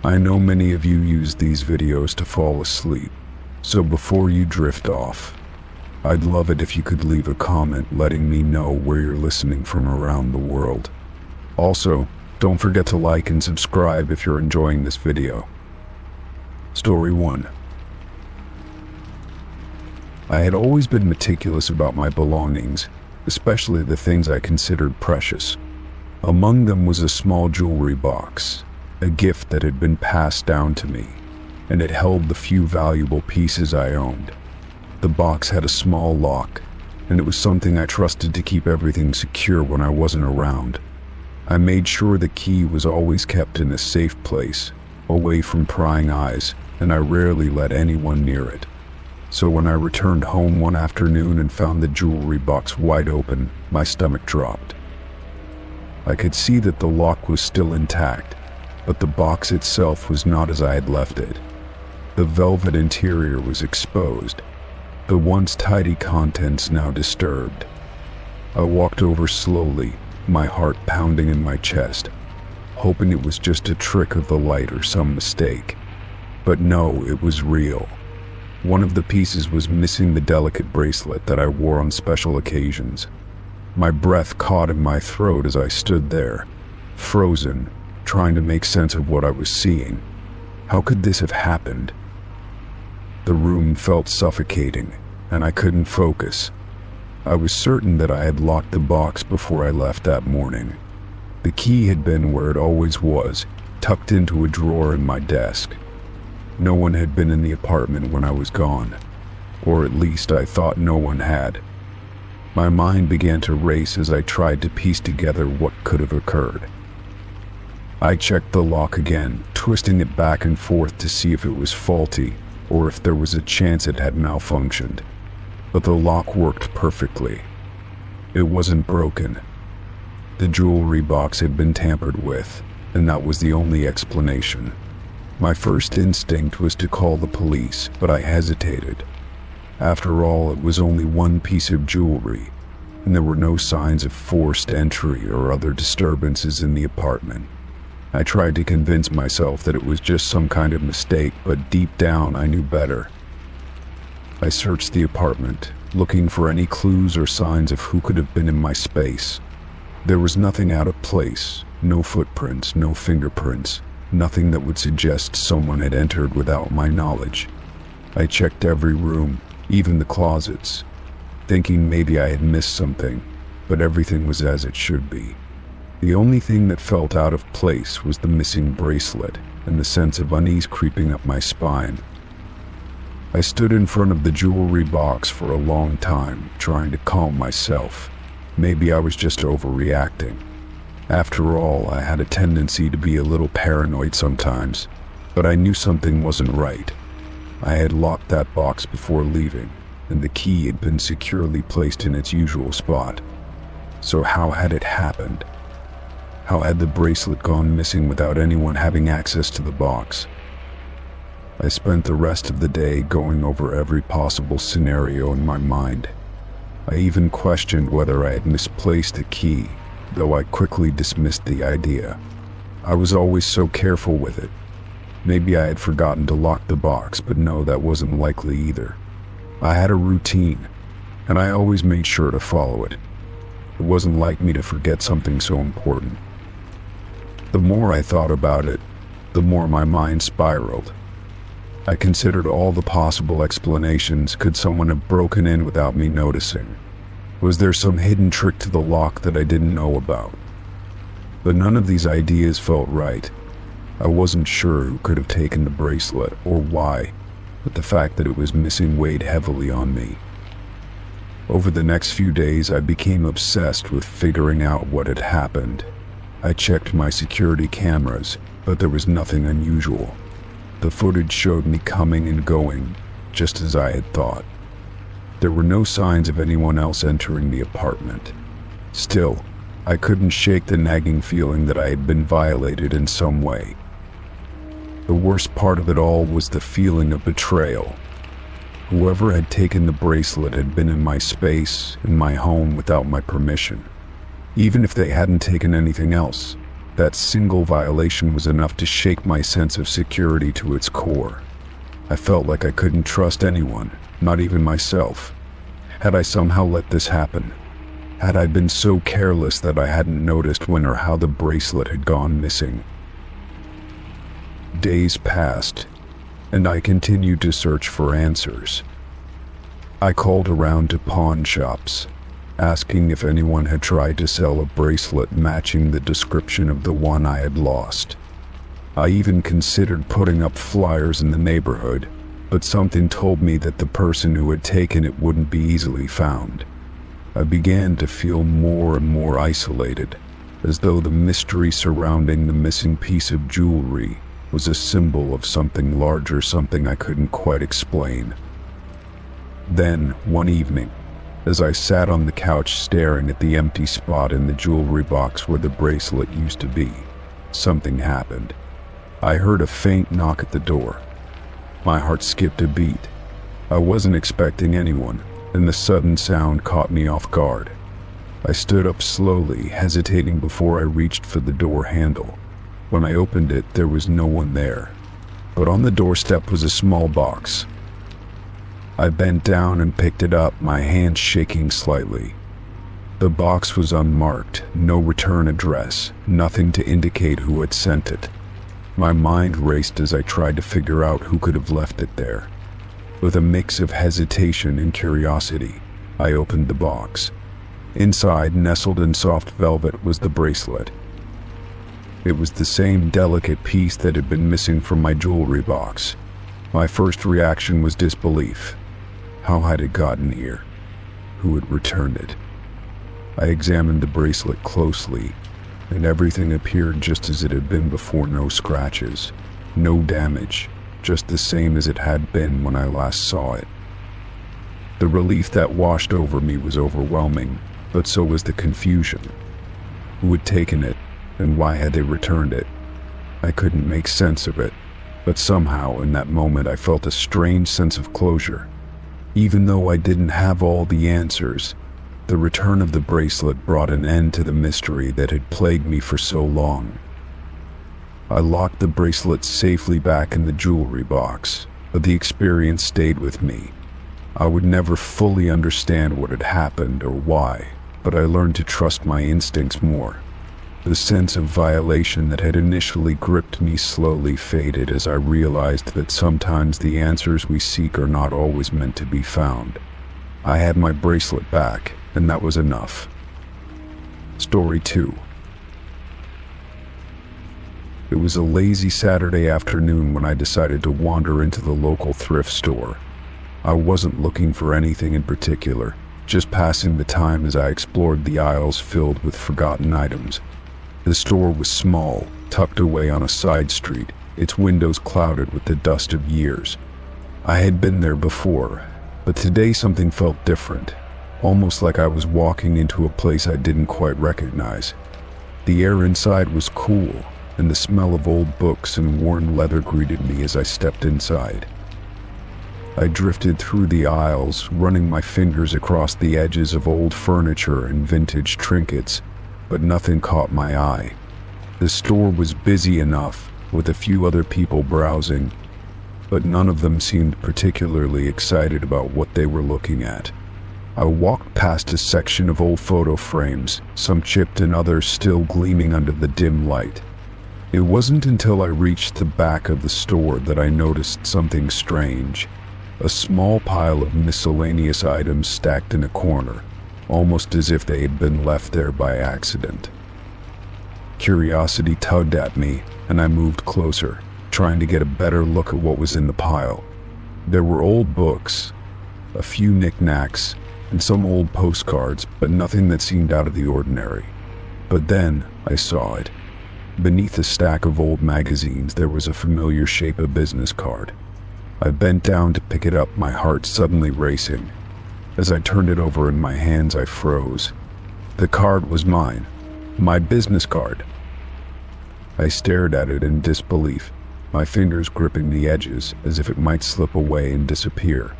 I know many of you use these videos to fall asleep, so before you drift off, I'd love it if you could leave a comment letting me know where you're listening from around the world. Also, don't forget to like and subscribe if you're enjoying this video. Story 1. I had always been meticulous about my belongings, especially the things I considered precious. Among them was a small jewelry box, a gift that had been passed down to me, and it held the few valuable pieces I owned. The box had a small lock, and it was something I trusted to keep everything secure when I wasn't around. I made sure the key was always kept in a safe place, away from prying eyes, and I rarely let anyone near it. So when I returned home one afternoon and found the jewelry box wide open, my stomach dropped. I could see that the lock was still intact, but the box itself was not as I had left it. The velvet interior was exposed, the once tidy contents now disturbed. I walked over slowly, my heart pounding in my chest, hoping it was just a trick of the light or some mistake. But no, it was real. One of the pieces was missing the delicate bracelet that I wore on special occasions. My breath caught in my throat as I stood there, frozen, trying to make sense of what I was seeing. How could this have happened? The room felt suffocating, and I couldn't focus. I was certain that I had locked the box before I left that morning. The key had been where it always was, tucked into a drawer in my desk. No one had been in the apartment when I was gone, or at least I thought no one had. My mind began to race as I tried to piece together what could have occurred. I checked the lock again, twisting it back and forth to see if it was faulty or if there was a chance it had malfunctioned. But the lock worked perfectly. It wasn't broken. The jewelry box had been tampered with, and that was the only explanation. My first instinct was to call the police, but I hesitated. After all, it was only one piece of jewelry, and there were no signs of forced entry or other disturbances in the apartment. I tried to convince myself that it was just some kind of mistake, but deep down I knew better. I searched the apartment, looking for any clues or signs of who could have been in my space. There was nothing out of place, no footprints, no fingerprints, nothing that would suggest someone had entered without my knowledge. I checked every room, even the closets, thinking maybe I had missed something, but everything was as it should be. The only thing that felt out of place was the missing bracelet and the sense of unease creeping up my spine. I stood in front of the jewelry box for a long time, trying to calm myself. Maybe I was just overreacting. After all, I had a tendency to be a little paranoid sometimes, but I knew something wasn't right. I had locked that box before leaving, and the key had been securely placed in its usual spot. So how had it happened? How had the bracelet gone missing without anyone having access to the box? I spent the rest of the day going over every possible scenario in my mind. I even questioned whether I had misplaced the key, though I quickly dismissed the idea. I was always so careful with it. Maybe I had forgotten to lock the box, but no, that wasn't likely either. I had a routine, and I always made sure to follow it. It wasn't like me to forget something so important. The more I thought about it, the more my mind spiraled. I considered all the possible explanations. Could someone have broken in without me noticing? Was there some hidden trick to the lock that I didn't know about? But none of these ideas felt right. I wasn't sure who could have taken the bracelet or why, but the fact that it was missing weighed heavily on me. Over the next few days, I became obsessed with figuring out what had happened. I checked my security cameras, but there was nothing unusual. The footage showed me coming and going, just as I had thought. There were no signs of anyone else entering the apartment. Still, I couldn't shake the nagging feeling that I had been violated in some way. The worst part of it all was the feeling of betrayal. Whoever had taken the bracelet had been in my space, in my home, without my permission. Even if they hadn't taken anything else, That single violation was enough to shake my sense of security to its core. I felt like I couldn't trust anyone, not even myself. Had I somehow let this happen? Had I been so careless that I hadn't noticed when or how the bracelet had gone missing? Days passed, and I continued to search for answers. I called around to pawn shops, asking if anyone had tried to sell a bracelet matching the description of the one I had lost. I even considered putting up flyers in the neighborhood, but something told me that the person who had taken it wouldn't be easily found. I began to feel more and more isolated, as though the mystery surrounding the missing piece of jewelry was a symbol of something larger, something I couldn't quite explain. Then, one evening, as I sat on the couch staring at the empty spot in the jewelry box where the bracelet used to be, something happened. I heard a faint knock at the door. My heart skipped a beat. I wasn't expecting anyone, and the sudden sound caught me off guard. I stood up slowly, hesitating before I reached for the door handle. When I opened it, there was no one there, but on the doorstep was a small box. I bent down and picked it up, my hand shaking slightly. The box was unmarked, no return address, nothing to indicate who had sent it. My mind raced as I tried to figure out who could have left it there. With a mix of hesitation and curiosity, I opened the box. Inside, nestled in soft velvet, was the bracelet. It was the same delicate piece that had been missing from my jewelry box. My first reaction was disbelief. How had it gotten here? Who had returned it? I examined the bracelet closely, and everything appeared just as it had been before. No scratches, no damage, just the same as it had been when I last saw it. The relief that washed over me was overwhelming, but so was the confusion. Who had taken it, and why had they returned it? I couldn't make sense of it, but somehow in that moment I felt a strange sense of closure. Even though I didn't have all the answers, the return of the bracelet brought an end to the mystery that had plagued me for so long. I locked the bracelet safely back in the jewelry box, but the experience stayed with me. I would never fully understand what had happened or why, but I learned to trust my instincts more. The sense of violation that had initially gripped me slowly faded as I realized that sometimes the answers we seek are not always meant to be found. I had my bracelet back, and that was enough. Story 2. It was a lazy Saturday afternoon when I decided to wander into the local thrift store. I wasn't looking for anything in particular, just passing the time as I explored the aisles filled with forgotten items. The store was small, tucked away on a side street, its windows clouded with the dust of years. I had been there before, but today something felt different, almost like I was walking into a place I didn't quite recognize. The air inside was cool, and the smell of old books and worn leather greeted me as I stepped inside. I drifted through the aisles, running my fingers across the edges of old furniture and vintage trinkets, but nothing caught my eye. The store was busy enough, with a few other people browsing, but none of them seemed particularly excited about what they were looking at. I walked past a section of old photo frames, some chipped and others still gleaming under the dim light. It wasn't until I reached the back of the store that I noticed something strange. A small pile of miscellaneous items stacked in a corner, almost as if they had been left there by accident. Curiosity tugged at me, and I moved closer, trying to get a better look at what was in the pile. There were old books, a few knickknacks, and some old postcards, but nothing that seemed out of the ordinary. But then I saw it. Beneath a stack of old magazines, there was a familiar shape of business card. I bent down to pick it up, my heart suddenly racing. As I turned it over in my hands, I froze. The card was mine, my business card. I stared at it in disbelief, my fingers gripping the edges as if it might slip away and disappear.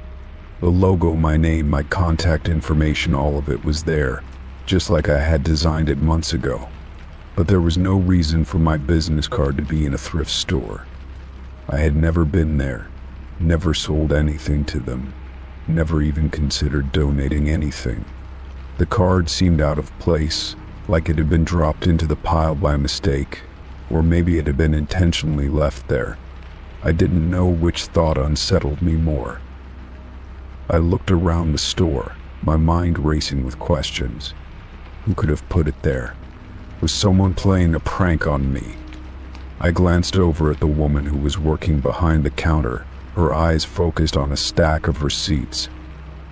The logo, my name, my contact information, all of it was there, just like I had designed it months ago. But there was no reason for my business card to be in a thrift store. I had never been there, never sold anything to them, never even considered donating anything. The card seemed out of place, like it had been dropped into the pile by mistake, or maybe it had been intentionally left there. I didn't know which thought unsettled me more. I looked around the store, my mind racing with questions. Who could have put it there? Was someone playing a prank on me? I glanced over at the woman who was working behind the counter, her eyes focused on a stack of receipts.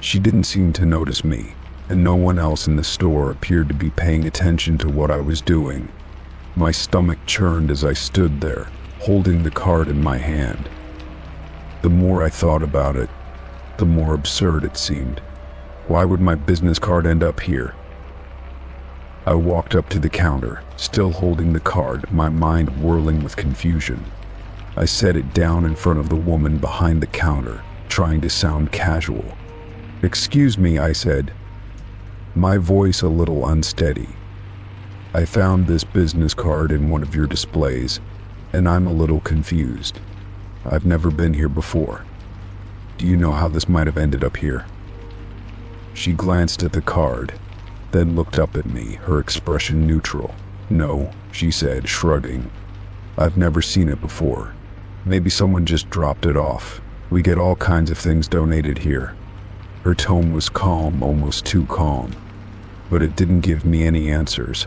She didn't seem to notice me, and no one else in the store appeared to be paying attention to what I was doing. My stomach churned as I stood there, holding the card in my hand. The more I thought about it, the more absurd it seemed. Why would my business card end up here? I walked up to the counter, still holding the card, my mind whirling with confusion. I set it down in front of the woman behind the counter, trying to sound casual. "Excuse me," I said, my voice a little unsteady. "I found this business card in one of your displays, and I'm a little confused. I've never been here before. Do you know how this might have ended up here?" She glanced at the card, then looked up at me, her expression neutral. "No," she said, shrugging. "I've never seen it before. Maybe someone just dropped it off. We get all kinds of things donated here." Her tone was calm, almost too calm, but it didn't give me any answers.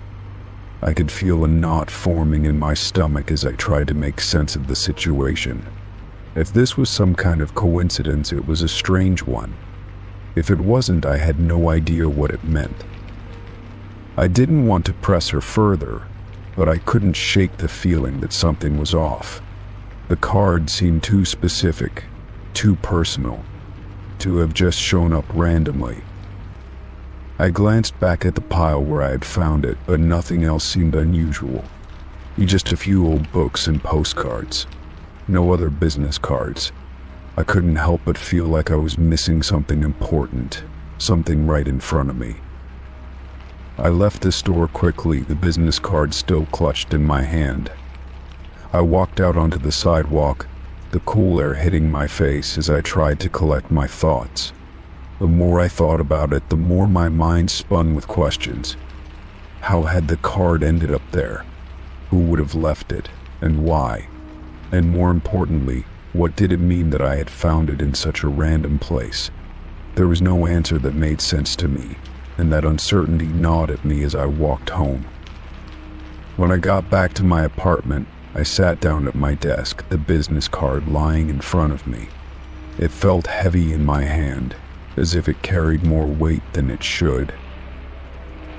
I could feel a knot forming in my stomach as I tried to make sense of the situation. If this was some kind of coincidence, it was a strange one. If it wasn't, I had no idea what it meant. I didn't want to press her further, but I couldn't shake the feeling that something was off. The card seemed too specific, too personal, to have just shown up randomly. I glanced back at the pile where I had found it, but nothing else seemed unusual. Just a few old books and postcards. No other business cards. I couldn't help but feel like I was missing something important, something right in front of me. I left the store quickly, the business card still clutched in my hand. I walked out onto the sidewalk, the cool air hitting my face as I tried to collect my thoughts. The more I thought about it, the more my mind spun with questions. How had the card ended up there? Who would have left it, and why? And more importantly, what did it mean that I had found it in such a random place? There was no answer that made sense to me, and that uncertainty gnawed at me as I walked home. When I got back to my apartment, I sat down at my desk, the business card lying in front of me. It felt heavy in my hand, as if it carried more weight than it should.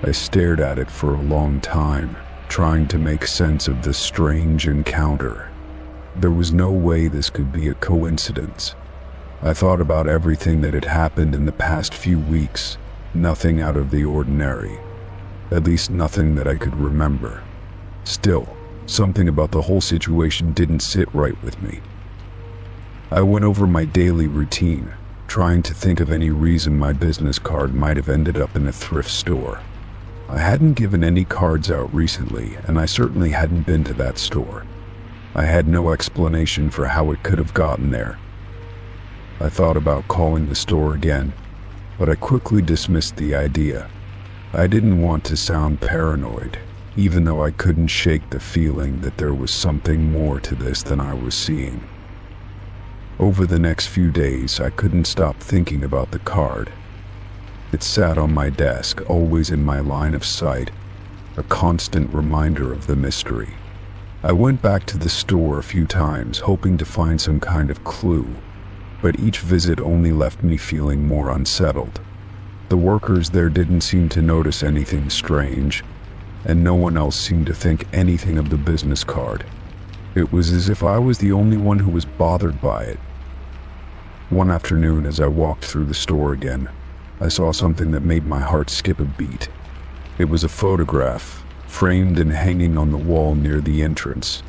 I stared at it for a long time, trying to make sense of this strange encounter. There was no way this could be a coincidence. I thought about everything that had happened in the past few weeks, nothing out of the ordinary. At least nothing that I could remember. Still, something about the whole situation didn't sit right with me. I went over my daily routine, trying to think of any reason my business card might have ended up in a thrift store. I hadn't given any cards out recently, and I certainly hadn't been to that store. I had no explanation for how it could have gotten there. I thought about calling the store again, but I quickly dismissed the idea. I didn't want to sound paranoid, even though I couldn't shake the feeling that there was something more to this than I was seeing. Over the next few days, I couldn't stop thinking about the card. It sat on my desk, always in my line of sight, a constant reminder of the mystery. I went back to the store a few times, hoping to find some kind of clue, but each visit only left me feeling more unsettled. The workers there didn't seem to notice anything strange, and no one else seemed to think anything of the business card. It was as if I was the only one who was bothered by it. One afternoon, as I walked through the store again, I saw something that made my heart skip a beat. It was a photograph, framed and hanging on the wall near the entrance.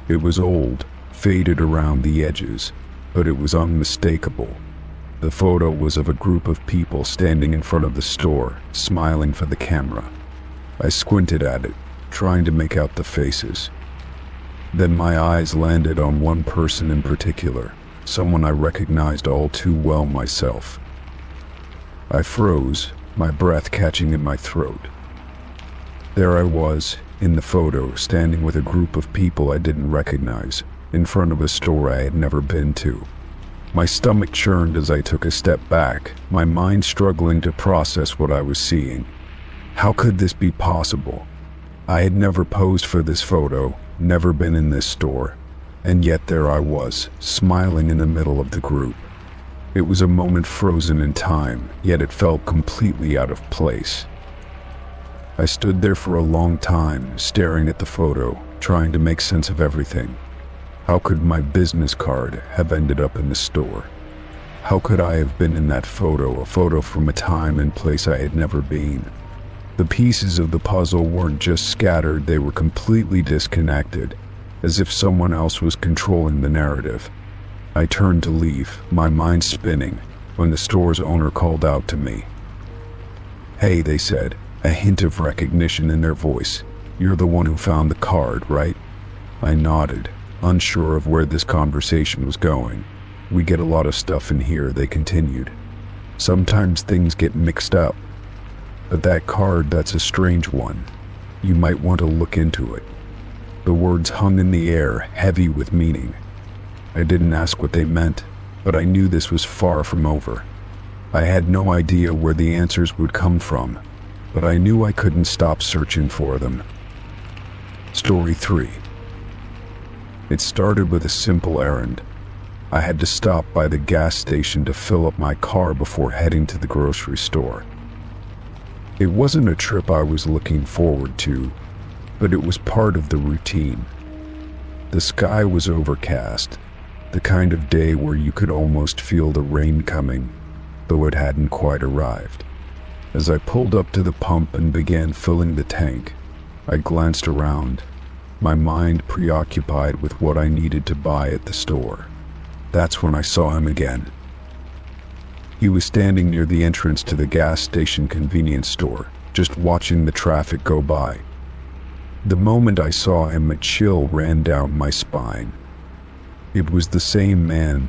It was old, faded around the edges, but it was unmistakable. The photo was of a group of people standing in front of the store, smiling for the camera. I squinted at it, trying to make out the faces. Then my eyes landed on one person in particular, someone I recognized all too well myself. I froze, my breath catching in my throat. There I was, in the photo, standing with a group of people I didn't recognize, in front of a store I had never been to. My stomach churned as I took a step back, my mind struggling to process what I was seeing. How could this be possible? I had never posed for this photo, never been in this store, and yet there I was, smiling in the middle of the group. It was a moment frozen in time, yet it felt completely out of place. I stood there for a long time, staring at the photo, trying to make sense of everything. How could my business card have ended up in the store? How could I have been in that photo, a photo from a time and place I had never been? The pieces of the puzzle weren't just scattered, they were completely disconnected, as if someone else was controlling the narrative. I turned to leave, my mind spinning, when the store's owner called out to me. "Hey," they said, a hint of recognition in their voice. "You're the one who found the card, right?" I nodded, unsure of where this conversation was going. "We get a lot of stuff in here," they continued. "Sometimes things get mixed up. But that card, that's a strange one. You might want to look into it." The words hung in the air, heavy with meaning. I didn't ask what they meant, but I knew this was far from over. I had no idea where the answers would come from, but I knew I couldn't stop searching for them. Story 3. It started with a simple errand. I had to stop by the gas station to fill up my car before heading to the grocery store. It wasn't a trip I was looking forward to, but it was part of the routine. The sky was overcast, the kind of day where you could almost feel the rain coming, though it hadn't quite arrived. As I pulled up to the pump and began filling the tank, I glanced around, my mind preoccupied with what I needed to buy at the store. That's when I saw him again. He was standing near the entrance to the gas station convenience store, just watching the traffic go by. The moment I saw him, a chill ran down my spine. It was the same man,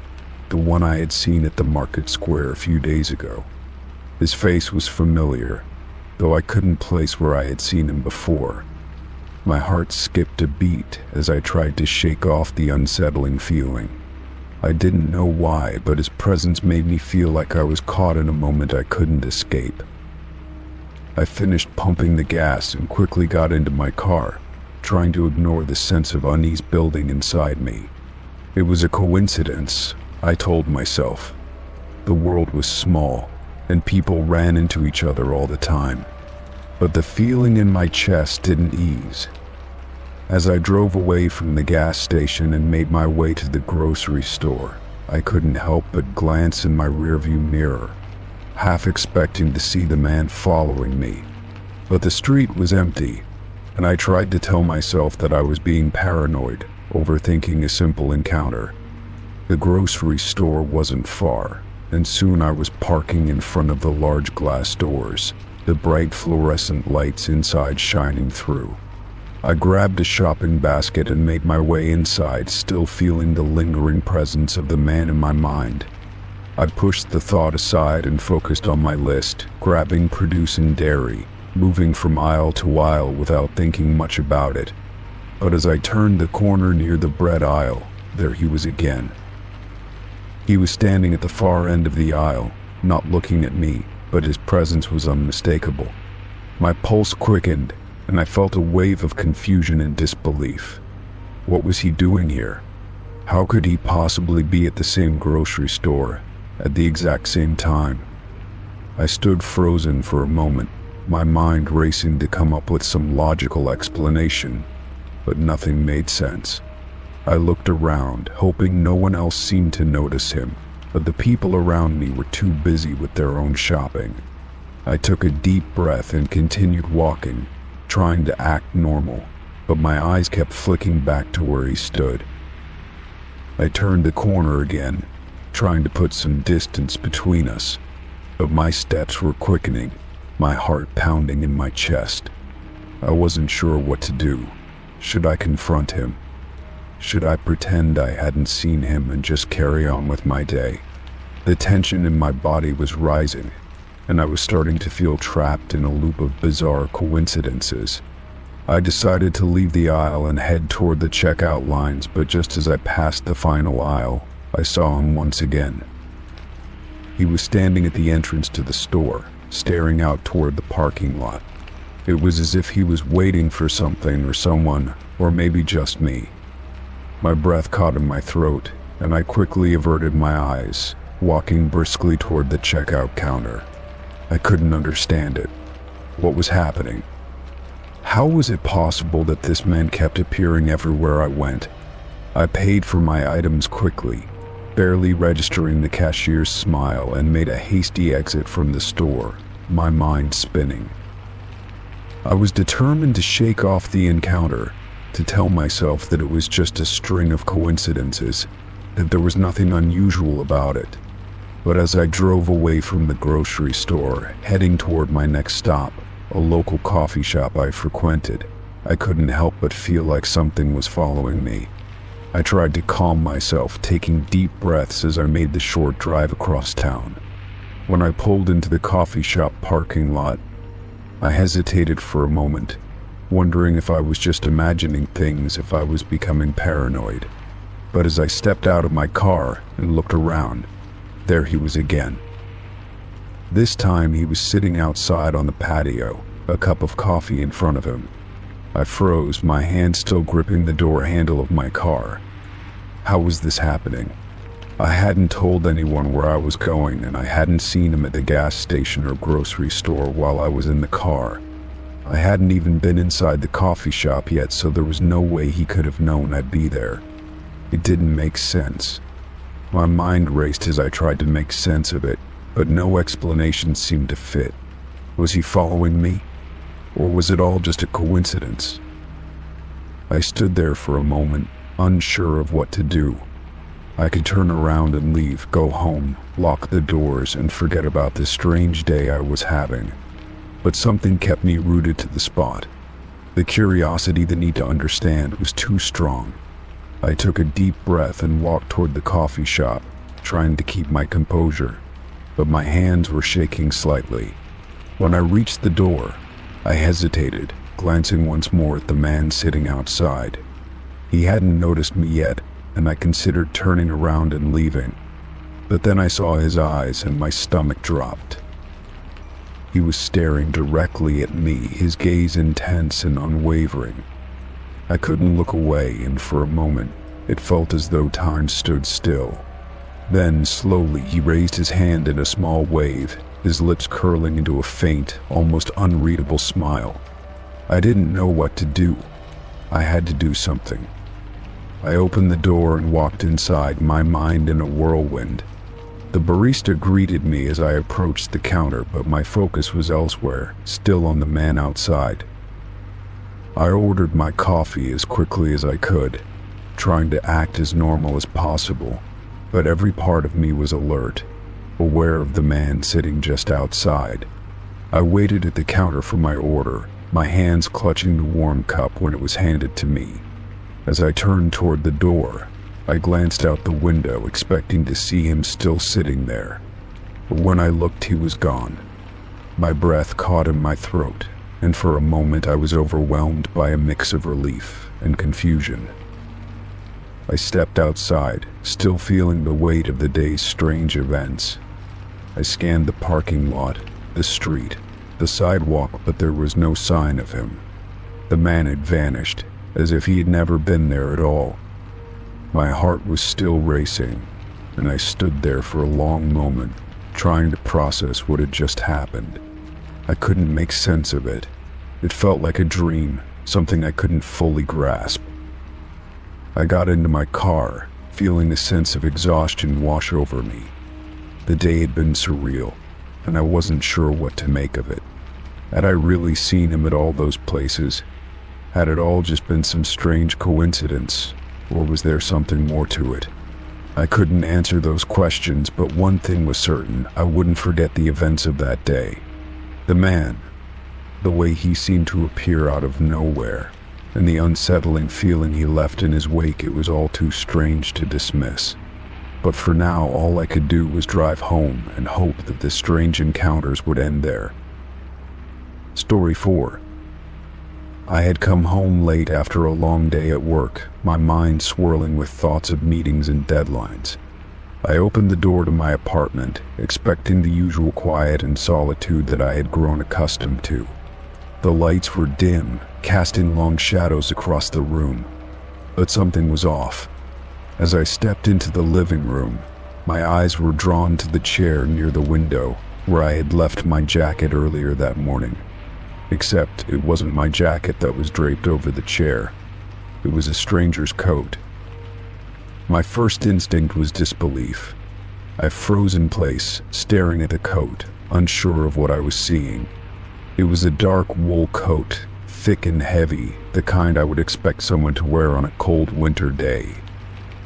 the one I had seen at the market square a few days ago. His face was familiar, though I couldn't place where I had seen him before. My heart skipped a beat as I tried to shake off the unsettling feeling. I didn't know why, but his presence made me feel like I was caught in a moment I couldn't escape. I finished pumping the gas and quickly got into my car, trying to ignore the sense of unease building inside me. It was a coincidence, I told myself. The world was small, and people ran into each other all the time. But the feeling in my chest didn't ease. As I drove away from the gas station and made my way to the grocery store, I couldn't help but glance in my rearview mirror, half expecting to see the man following me. But the street was empty, and I tried to tell myself that I was being paranoid, overthinking a simple encounter. The grocery store wasn't far, and soon I was parking in front of the large glass doors, the bright fluorescent lights inside shining through. I grabbed a shopping basket and made my way inside, still feeling the lingering presence of the man in my mind. I pushed the thought aside and focused on my list, grabbing produce and dairy, moving from aisle to aisle without thinking much about it. But as I turned the corner near the bread aisle, there he was again. He was standing at the far end of the aisle, not looking at me, but his presence was unmistakable. My pulse quickened, and I felt a wave of confusion and disbelief. What was he doing here? How could he possibly be at the same grocery store, at the exact same time? I stood frozen for a moment, my mind racing to come up with some logical explanation, but nothing made sense. I looked around, hoping no one else seemed to notice him, but the people around me were too busy with their own shopping. I took a deep breath and continued walking, trying to act normal, but my eyes kept flicking back to where he stood. I turned the corner again, trying to put some distance between us, but my steps were quickening, my heart pounding in my chest. I wasn't sure what to do. Should I confront him? Should I pretend I hadn't seen him and just carry on with my day? The tension in my body was rising, and I was starting to feel trapped in a loop of bizarre coincidences. I decided to leave the aisle and head toward the checkout lines, but just as I passed the final aisle, I saw him once again. He was standing at the entrance to the store, staring out toward the parking lot. It was as if he was waiting for something or someone, or maybe just me. My breath caught in my throat, and I quickly averted my eyes, walking briskly toward the checkout counter. I couldn't understand it. What was happening? How was it possible that this man kept appearing everywhere I went? I paid for my items quickly, barely registering the cashier's smile, and made a hasty exit from the store, my mind spinning. I was determined to shake off the encounter, to tell myself that it was just a string of coincidences, that there was nothing unusual about it. But as I drove away from the grocery store, heading toward my next stop, a local coffee shop I frequented, I couldn't help but feel like something was following me. I tried to calm myself, taking deep breaths as I made the short drive across town. When I pulled into the coffee shop parking lot, I hesitated for a moment, wondering if I was just imagining things, if I was becoming paranoid. But as I stepped out of my car and looked around, there he was again. This time he was sitting outside on the patio, a cup of coffee in front of him. I froze, my hand still gripping the door handle of my car. How was this happening? I hadn't told anyone where I was going, and I hadn't seen him at the gas station or grocery store while I was in the car. I hadn't even been inside the coffee shop yet, so there was no way he could have known I'd be there. It didn't make sense. My mind raced as I tried to make sense of it, but no explanation seemed to fit. Was he following me? Or was it all just a coincidence? I stood there for a moment, unsure of what to do. I could turn around and leave, go home, lock the doors, and forget about this strange day I was having. But something kept me rooted to the spot. The curiosity, the need to understand, was too strong. I took a deep breath and walked toward the coffee shop, trying to keep my composure, but my hands were shaking slightly. When I reached the door, I hesitated, glancing once more at the man sitting outside. He hadn't noticed me yet, and I considered turning around and leaving. But then I saw his eyes and my stomach dropped. He was staring directly at me, his gaze intense and unwavering. I couldn't look away, and for a moment, it felt as though time stood still. Then, slowly, he raised his hand in a small wave, his lips curling into a faint, almost unreadable smile. I didn't know what to do. I had to do something. I opened the door and walked inside, my mind in a whirlwind. The barista greeted me as I approached the counter, but my focus was elsewhere, still on the man outside. I ordered my coffee as quickly as I could, trying to act as normal as possible, but every part of me was alert, aware of the man sitting just outside. I waited at the counter for my order, my hands clutching the warm cup when it was handed to me. As I turned toward the door, I glanced out the window, expecting to see him still sitting there. But when I looked, he was gone. My breath caught in my throat, and for a moment I was overwhelmed by a mix of relief and confusion. I stepped outside, still feeling the weight of the day's strange events. I scanned the parking lot, the street, the sidewalk, but there was no sign of him. The man had vanished, as if he had never been there at all. My heart was still racing, and I stood there for a long moment, trying to process what had just happened. I couldn't make sense of it. It felt like a dream, something I couldn't fully grasp. I got into my car, feeling a sense of exhaustion wash over me. The day had been surreal, and I wasn't sure what to make of it. Had I really seen him at all those places? Had it all just been some strange coincidence, or was there something more to it? I couldn't answer those questions, but one thing was certain: I wouldn't forget the events of that day. The man, The way he seemed to appear out of nowhere, and the unsettling feeling he left in his wake, it was all too strange to dismiss. But for now, all I could do was drive home and hope that the strange encounters would end there. Story 4. I had come home late after a long day at work, my mind swirling with thoughts of meetings and deadlines. I opened the door to my apartment, expecting the usual quiet and solitude that I had grown accustomed to. The lights were dim, casting long shadows across the room. But something was off. As I stepped into the living room, my eyes were drawn to the chair near the window, where I had left my jacket earlier that morning. Except it wasn't my jacket that was draped over the chair. It was a stranger's coat. My first instinct was disbelief. I froze in place, staring at the coat, unsure of what I was seeing. It was a dark wool coat, thick and heavy, the kind I would expect someone to wear on a cold winter day.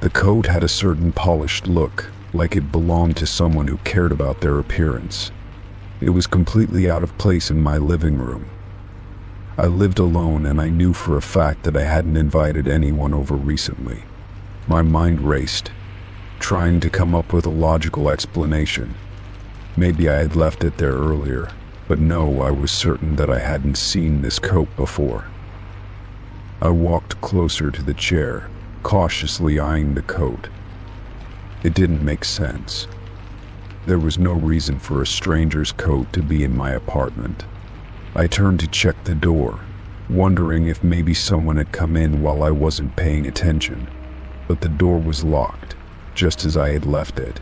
The coat had a certain polished look, like it belonged to someone who cared about their appearance. It was completely out of place in my living room. I lived alone, and I knew for a fact that I hadn't invited anyone over recently. My mind raced, trying to come up with a logical explanation. Maybe I had left it there earlier, but no, I was certain that I hadn't seen this coat before. I walked closer to the chair, cautiously eyeing the coat. It didn't make sense. There was no reason for a stranger's coat to be in my apartment. I turned to check the door, wondering if maybe someone had come in while I wasn't paying attention. But the door was locked, just as I had left it.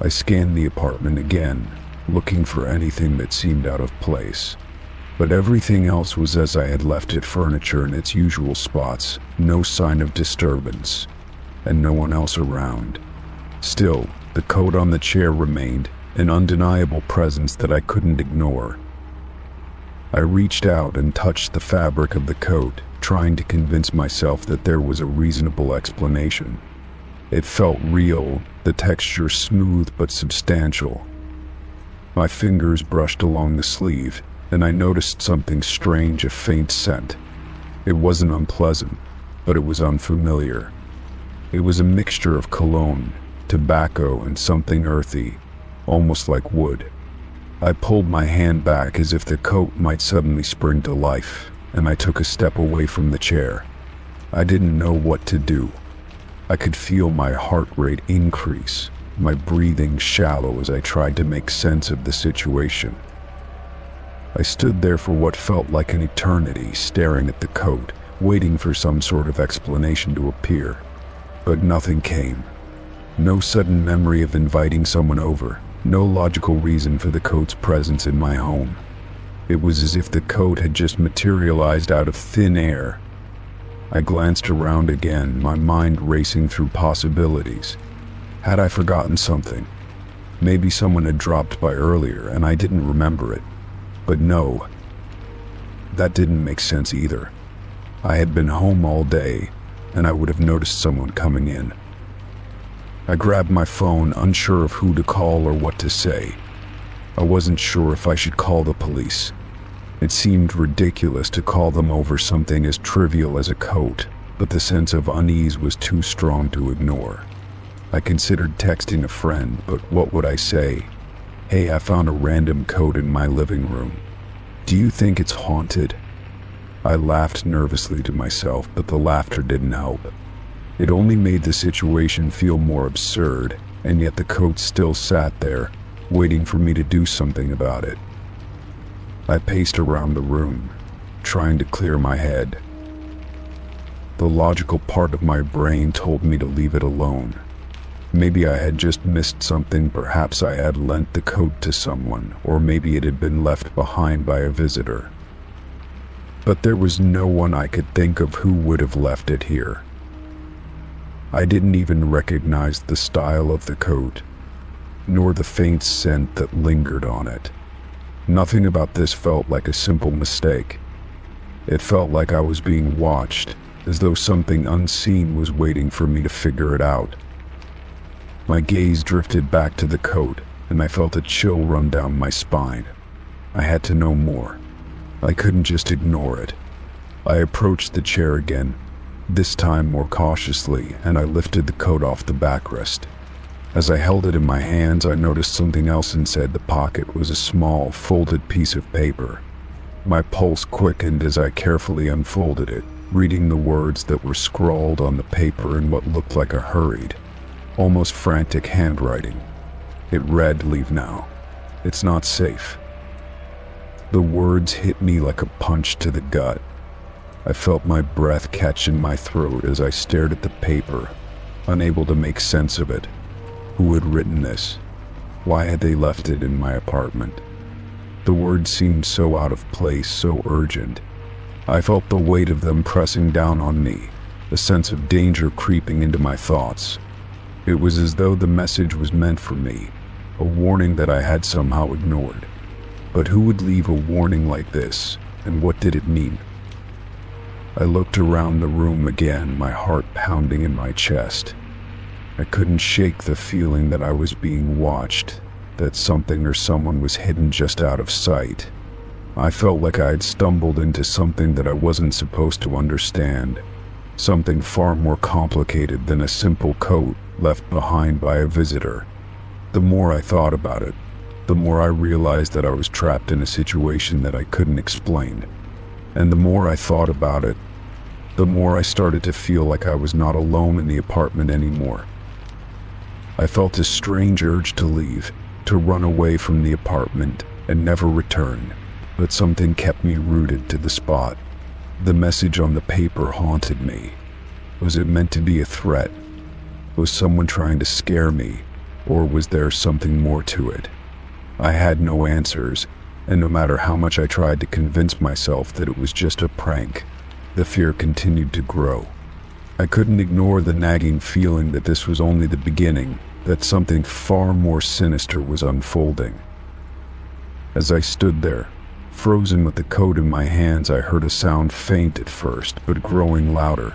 I scanned the apartment again, looking for anything that seemed out of place. But everything else was as I had left it, furniture in its usual spots, no sign of disturbance, and no one else around. Still, the coat on the chair remained, an undeniable presence that I couldn't ignore. I reached out and touched the fabric of the coat, trying to convince myself that there was a reasonable explanation. It felt real, the texture smooth but substantial. My fingers brushed along the sleeve, and I noticed something strange, a faint scent. It wasn't unpleasant, but it was unfamiliar. It was a mixture of cologne, tobacco, and something earthy, almost like wood. I pulled my hand back as if the coat might suddenly spring to life, and I took a step away from the chair. I didn't know what to do. I could feel my heart rate increase, my breathing shallow as I tried to make sense of the situation. I stood there for what felt like an eternity, staring at the coat, waiting for some sort of explanation to appear. But nothing came. No sudden memory of inviting someone over, no logical reason for the coat's presence in my home. It was as if the coat had just materialized out of thin air. I glanced around again, my mind racing through possibilities. Had I forgotten something? Maybe someone had dropped by earlier and I didn't remember it. But no, that didn't make sense either. I had been home all day, and I would have noticed someone coming in. I grabbed my phone, unsure of who to call or what to say. I wasn't sure if I should call the police. It seemed ridiculous to call them over something as trivial as a coat, but the sense of unease was too strong to ignore. I considered texting a friend, but what would I say? Hey, I found a random coat in my living room. Do you think it's haunted? I laughed nervously to myself, but the laughter didn't help. It only made the situation feel more absurd, and yet the coat still sat there, waiting for me to do something about it. I paced around the room, trying to clear my head. The logical part of my brain told me to leave it alone. Maybe I had just missed something, perhaps I had lent the coat to someone, or maybe it had been left behind by a visitor. But there was no one I could think of who would have left it here. I didn't even recognize the style of the coat, nor the faint scent that lingered on it. Nothing about this felt like a simple mistake. It felt like I was being watched, as though something unseen was waiting for me to figure it out. My gaze drifted back to the coat, and I felt a chill run down my spine. I had to know more. I couldn't just ignore it. I approached the chair again, this time more cautiously, and I lifted the coat off the backrest. As I held it in my hands, I noticed something else inside the pocket was a small, folded piece of paper. My pulse quickened as I carefully unfolded it, reading the words that were scrawled on the paper in what looked like a hurried, almost frantic handwriting. It read, "Leave now. It's not safe." The words hit me like a punch to the gut. I felt my breath catch in my throat as I stared at the paper, unable to make sense of it. Who had written this? Why had they left it in my apartment? The words seemed so out of place, so urgent. I felt the weight of them pressing down on me, a sense of danger creeping into my thoughts. It was as though the message was meant for me, a warning that I had somehow ignored. But who would leave a warning like this, and what did it mean? I looked around the room again, my heart pounding in my chest. I couldn't shake the feeling that I was being watched, that something or someone was hidden just out of sight. I felt like I had stumbled into something that I wasn't supposed to understand, something far more complicated than a simple coat left behind by a visitor. The more I thought about it, the more I realized that I was trapped in a situation that I couldn't explain. And the more I thought about it, the more I started to feel like I was not alone in the apartment anymore. I felt a strange urge to leave, to run away from the apartment and never return, but something kept me rooted to the spot. The message on the paper haunted me. Was it meant to be a threat? Was someone trying to scare me, or was there something more to it? I had no answers, and no matter how much I tried to convince myself that it was just a prank, the fear continued to grow. I couldn't ignore the nagging feeling that this was only the beginning, that something far more sinister was unfolding. As I stood there, frozen with the coat in my hands, I heard a sound, faint at first, but growing louder.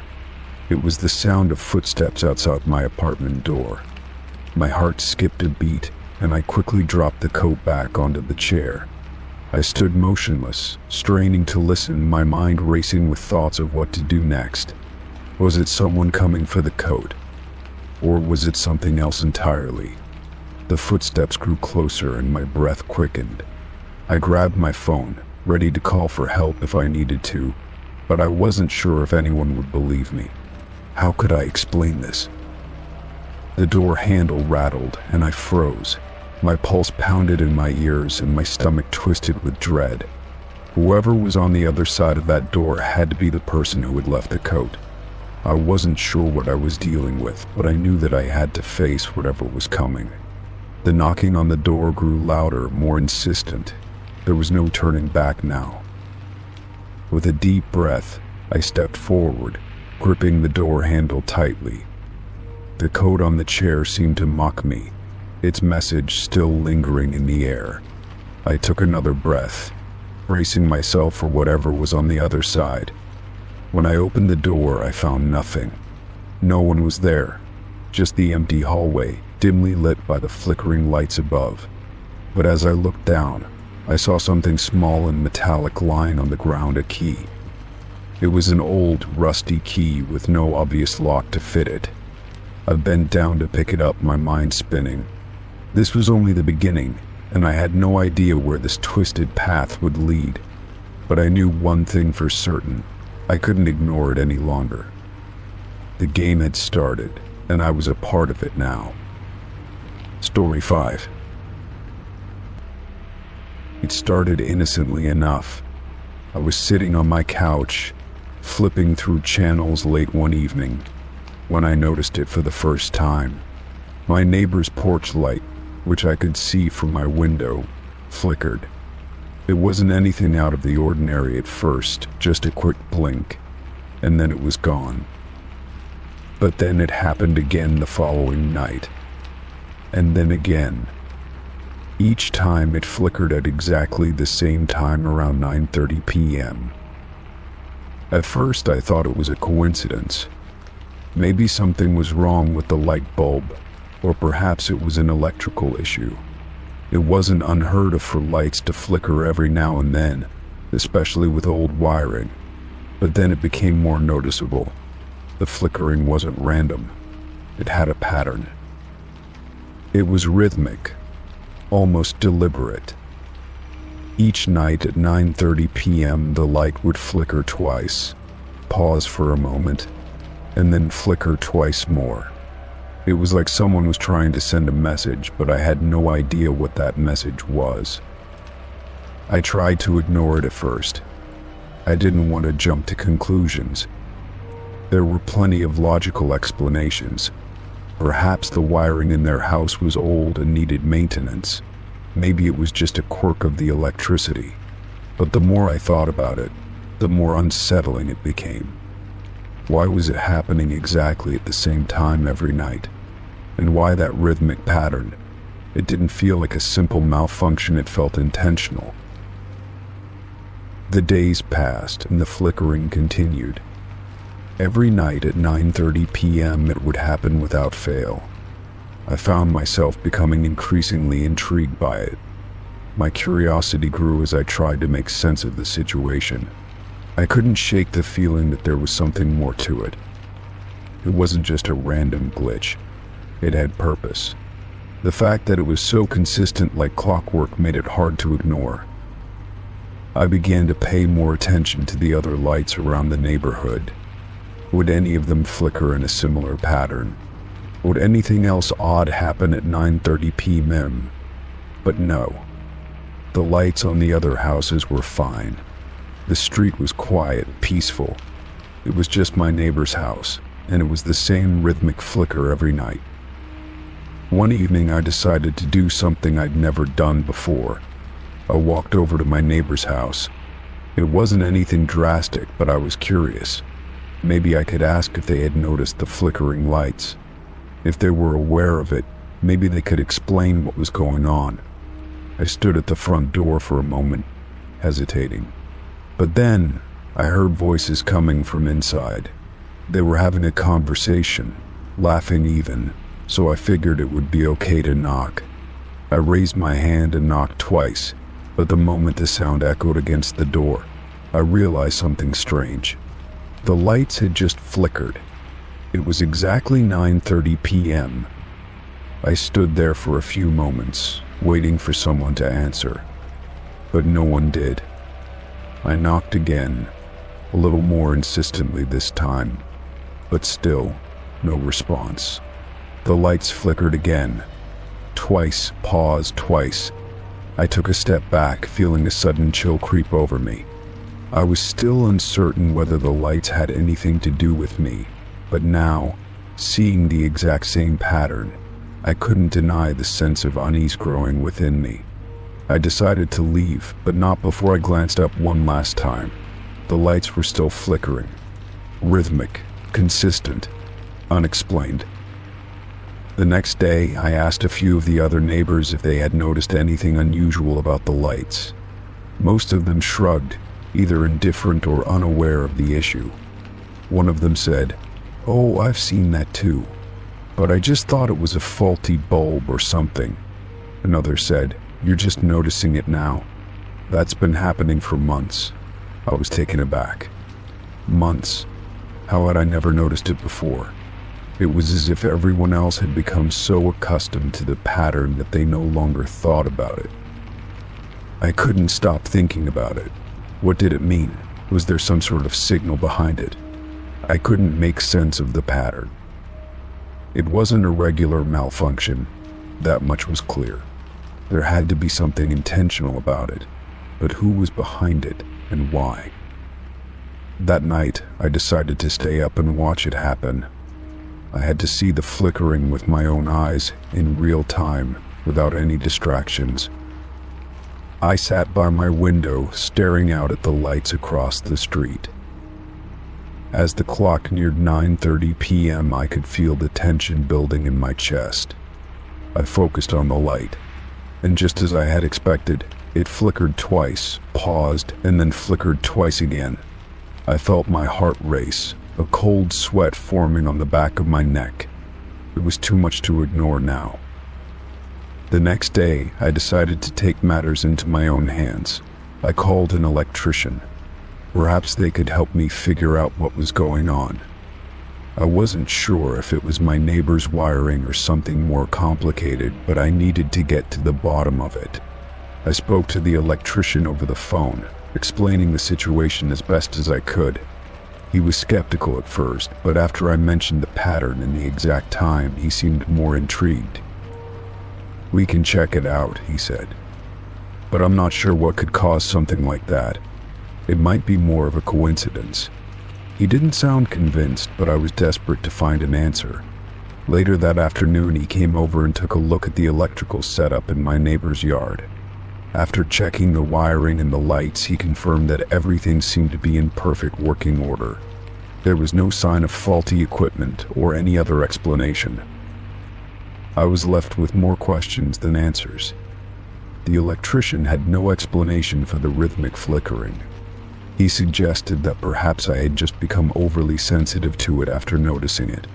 It was the sound of footsteps outside my apartment door. My heart skipped a beat, and I quickly dropped the coat back onto the chair. I stood motionless, straining to listen, my mind racing with thoughts of what to do next. Was it someone coming for the coat? Or was it something else entirely? The footsteps grew closer and my breath quickened. I grabbed my phone, ready to call for help if I needed to, but I wasn't sure if anyone would believe me. How could I explain this? The door handle rattled and I froze. My pulse pounded in my ears and my stomach twisted with dread. Whoever was on the other side of that door had to be the person who had left the coat. I wasn't sure what I was dealing with, but I knew that I had to face whatever was coming. The knocking on the door grew louder, more insistent. There was no turning back now. With a deep breath, I stepped forward, gripping the door handle tightly. The coat on the chair seemed to mock me, its message still lingering in the air. I took another breath, bracing myself for whatever was on the other side. When I opened the door, I found nothing. No one was there, just the empty hallway, dimly lit by the flickering lights above. But as I looked down, I saw something small and metallic lying on the ground, a key. It was an old, rusty key with no obvious lock to fit it. I bent down to pick it up, my mind spinning. This was only the beginning, and I had no idea where this twisted path would lead. But I knew one thing for certain. I couldn't ignore it any longer. The game had started, and I was a part of it now. Story 5. It started innocently enough. I was sitting on my couch, flipping through channels late one evening, when I noticed it for the first time. My neighbor's porch light, which I could see from my window, flickered. It wasn't anything out of the ordinary at first, just a quick blink, and then it was gone. But then it happened again the following night, and then again. Each time it flickered at exactly the same time, around 9:30 p.m. At first I thought it was a coincidence. Maybe something was wrong with the light bulb, or perhaps it was an electrical issue. It wasn't unheard of for lights to flicker every now and then, especially with old wiring. But then it became more noticeable. The flickering wasn't random. It had a pattern. It was rhythmic, almost deliberate. Each night at 9:30 p.m. the light would flicker twice, pause for a moment, and then flicker twice more. It was like someone was trying to send a message, but I had no idea what that message was. I tried to ignore it at first. I didn't want to jump to conclusions. There were plenty of logical explanations. Perhaps the wiring in their house was old and needed maintenance. Maybe it was just a quirk of the electricity. But the more I thought about it, the more unsettling it became. Why was it happening exactly at the same time every night? And why that rhythmic pattern? It didn't feel like a simple malfunction, it felt intentional. The days passed and the flickering continued. Every night at 9:30 p.m. it would happen without fail. I found myself becoming increasingly intrigued by it. My curiosity grew as I tried to make sense of the situation. I couldn't shake the feeling that there was something more to it. It wasn't just a random glitch. It had purpose. The fact that it was so consistent like clockwork made it hard to ignore. I began to pay more attention to the other lights around the neighborhood. Would any of them flicker in a similar pattern? Would anything else odd happen at 9:30 p.m.? But no. The lights on the other houses were fine. The street was quiet, peaceful. It was just my neighbor's house, and it was the same rhythmic flicker every night. One evening I decided to do something I'd never done before. I walked over to my neighbor's house. It wasn't anything drastic, but I was curious. Maybe I could ask if they had noticed the flickering lights. If they were aware of it, maybe they could explain what was going on. I stood at the front door for a moment, hesitating. But then, I heard voices coming from inside. They were having a conversation, laughing even, so I figured it would be okay to knock. I raised my hand and knocked twice, but the moment the sound echoed against the door, I realized something strange. The lights had just flickered. It was exactly 9:30 p.m. I stood there for a few moments, waiting for someone to answer, but no one did. I knocked again, a little more insistently this time, but still, no response. The lights flickered again. Twice, paused twice. I took a step back, feeling a sudden chill creep over me. I was still uncertain whether the lights had anything to do with me, but now, seeing the exact same pattern, I couldn't deny the sense of unease growing within me. I decided to leave, but not before I glanced up one last time. The lights were still flickering. Rhythmic, consistent, unexplained. The next day, I asked a few of the other neighbors if they had noticed anything unusual about the lights. Most of them shrugged, either indifferent or unaware of the issue. One of them said, "Oh, I've seen that too, but I just thought it was a faulty bulb or something." Another said, "You're just noticing it now. That's been happening for months." I was taken aback. Months? How had I never noticed it before? It was as if everyone else had become so accustomed to the pattern that they no longer thought about it. I couldn't stop thinking about it. What did it mean? Was there some sort of signal behind it? I couldn't make sense of the pattern. It wasn't a regular malfunction. That much was clear. There had to be something intentional about it. But who was behind it and why? That night, I decided to stay up and watch it happen. I had to see the flickering with my own eyes in real time, without any distractions. I sat by my window, staring out at the lights across the street. As the clock neared 9:30 p.m., I could feel the tension building in my chest. I focused on the light, and just as I had expected, it flickered twice, paused, and then flickered twice again. I felt my heart race, a cold sweat forming on the back of my neck. It was too much to ignore now. The next day, I decided to take matters into my own hands. I called an electrician. Perhaps they could help me figure out what was going on. I wasn't sure if it was my neighbor's wiring or something more complicated, but I needed to get to the bottom of it. I spoke to the electrician over the phone, explaining the situation as best as I could. He was skeptical at first, but after I mentioned the pattern and the exact time, he seemed more intrigued. "We can check it out," he said. "But I'm not sure what could cause something like that. It might be more of a coincidence." He didn't sound convinced, but I was desperate to find an answer. Later that afternoon, he came over and took a look at the electrical setup in my neighbor's yard. After checking the wiring and the lights, he confirmed that everything seemed to be in perfect working order. There was no sign of faulty equipment or any other explanation. I was left with more questions than answers. The electrician had no explanation for the rhythmic flickering. He suggested that perhaps I had just become overly sensitive to it after noticing it.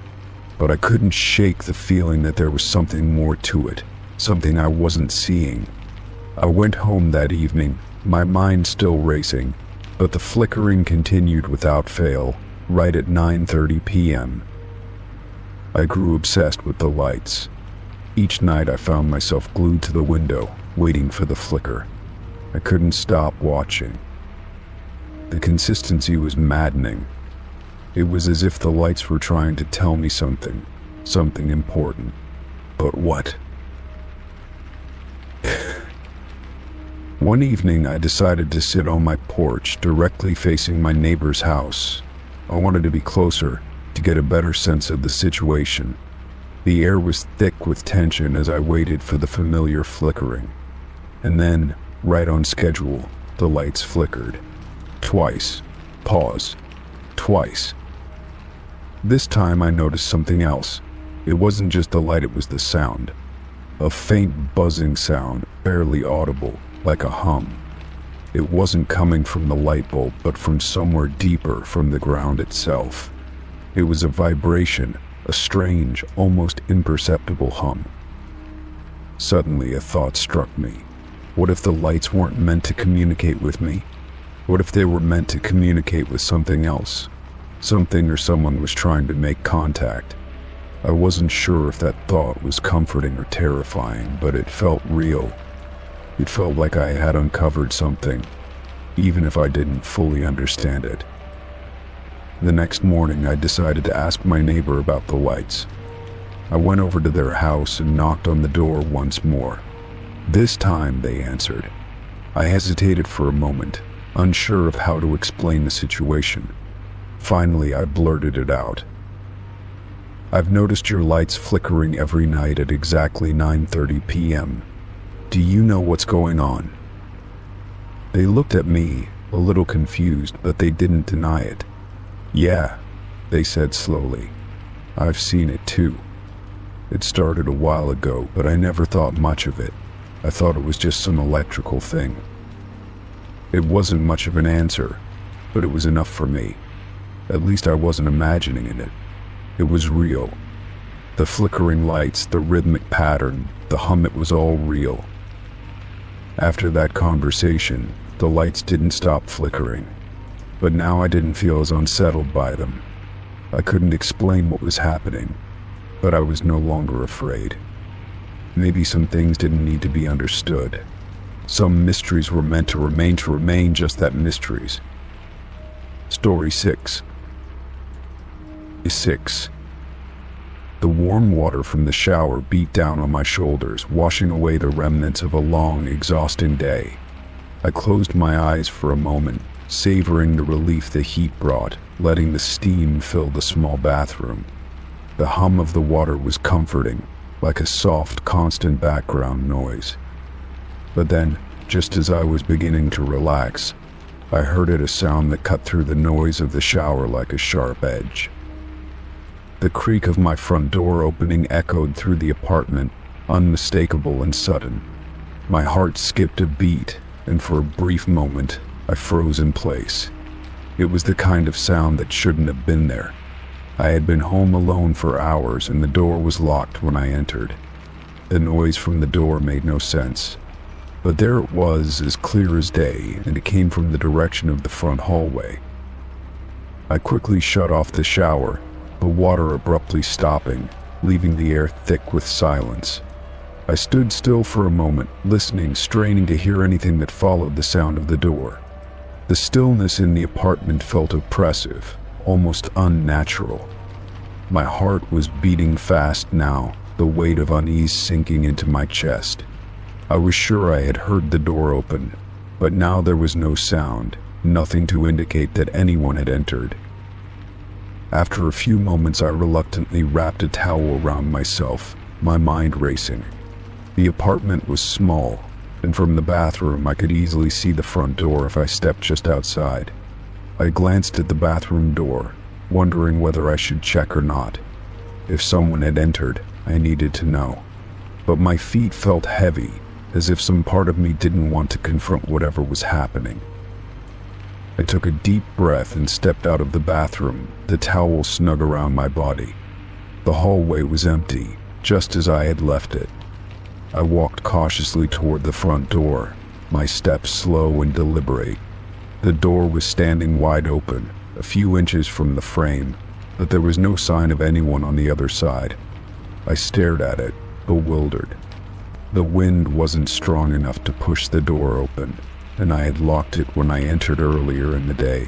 But I couldn't shake the feeling that there was something more to it, something I wasn't seeing. I went home that evening, my mind still racing, but the flickering continued without fail, right at 9:30 p.m. I grew obsessed with the lights. Each night I found myself glued to the window, waiting for the flicker. I couldn't stop watching. The consistency was maddening. It was as if the lights were trying to tell me something important. But what? One evening I decided to sit on my porch directly facing my neighbor's house. I wanted to be closer, to get a better sense of the situation. The air was thick with tension as I waited for the familiar flickering. And then, right on schedule, the lights flickered. Twice. Pause. Twice. This time I noticed something else. It wasn't just the light, it was the sound. A faint buzzing sound, barely audible, like a hum. It wasn't coming from the light bulb, but from somewhere deeper, from the ground itself. It was a vibration, a strange, almost imperceptible hum. Suddenly a thought struck me. What if the lights weren't meant to communicate with me? What if they were meant to communicate with something else? Something or someone was trying to make contact. I wasn't sure if that thought was comforting or terrifying, but it felt real. It felt like I had uncovered something, even if I didn't fully understand it. The next morning, I decided to ask my neighbor about the lights. I went over to their house and knocked on the door once more. This time, they answered. I hesitated for a moment, unsure of how to explain the situation. Finally, I blurted it out. "I've noticed your lights flickering every night at exactly 9:30 p.m. Do you know what's going on?" They looked at me, a little confused, but they didn't deny it. "Yeah," they said slowly. "I've seen it too. It started a while ago, but I never thought much of it. I thought it was just some electrical thing." It wasn't much of an answer, but it was enough for me. At least I wasn't imagining it. It was real. The flickering lights, the rhythmic pattern, the hum, it was all real. After that conversation, the lights didn't stop flickering. But now I didn't feel as unsettled by them. I couldn't explain what was happening, but I was no longer afraid. Maybe some things didn't need to be understood. Some mysteries were meant to remain just that, mysteries. Story 6. The warm water from the shower beat down on my shoulders, washing away the remnants of a long, exhausting day. I closed my eyes for a moment, savoring the relief the heat brought, letting the steam fill the small bathroom. The hum of the water was comforting, like a soft, constant background noise. But then, just as I was beginning to relax, I heard a sound that cut through the noise of the shower like a sharp edge. The creak of my front door opening echoed through the apartment, unmistakable and sudden. My heart skipped a beat, and for a brief moment, I froze in place. It was the kind of sound that shouldn't have been there. I had been home alone for hours, and the door was locked when I entered. The noise from the door made no sense. But there it was, as clear as day, and it came from the direction of the front hallway. I quickly shut off the shower, the water abruptly stopping, leaving the air thick with silence. I stood still for a moment, listening, straining to hear anything that followed the sound of the door. The stillness in the apartment felt oppressive, almost unnatural. My heart was beating fast now, the weight of unease sinking into my chest. I was sure I had heard the door open, but now there was no sound, nothing to indicate that anyone had entered. After a few moments, I reluctantly wrapped a towel around myself, my mind racing. The apartment was small, and from the bathroom I could easily see the front door if I stepped just outside. I glanced at the bathroom door, wondering whether I should check or not. If someone had entered, I needed to know. But my feet felt heavy, as if some part of me didn't want to confront whatever was happening. I took a deep breath and stepped out of the bathroom, the towel snug around my body. The hallway was empty, just as I had left it. I walked cautiously toward the front door, my steps slow and deliberate. The door was standing wide open, a few inches from the frame, but there was no sign of anyone on the other side. I stared at it, bewildered. The wind wasn't strong enough to push the door open, and I had locked it when I entered earlier in the day.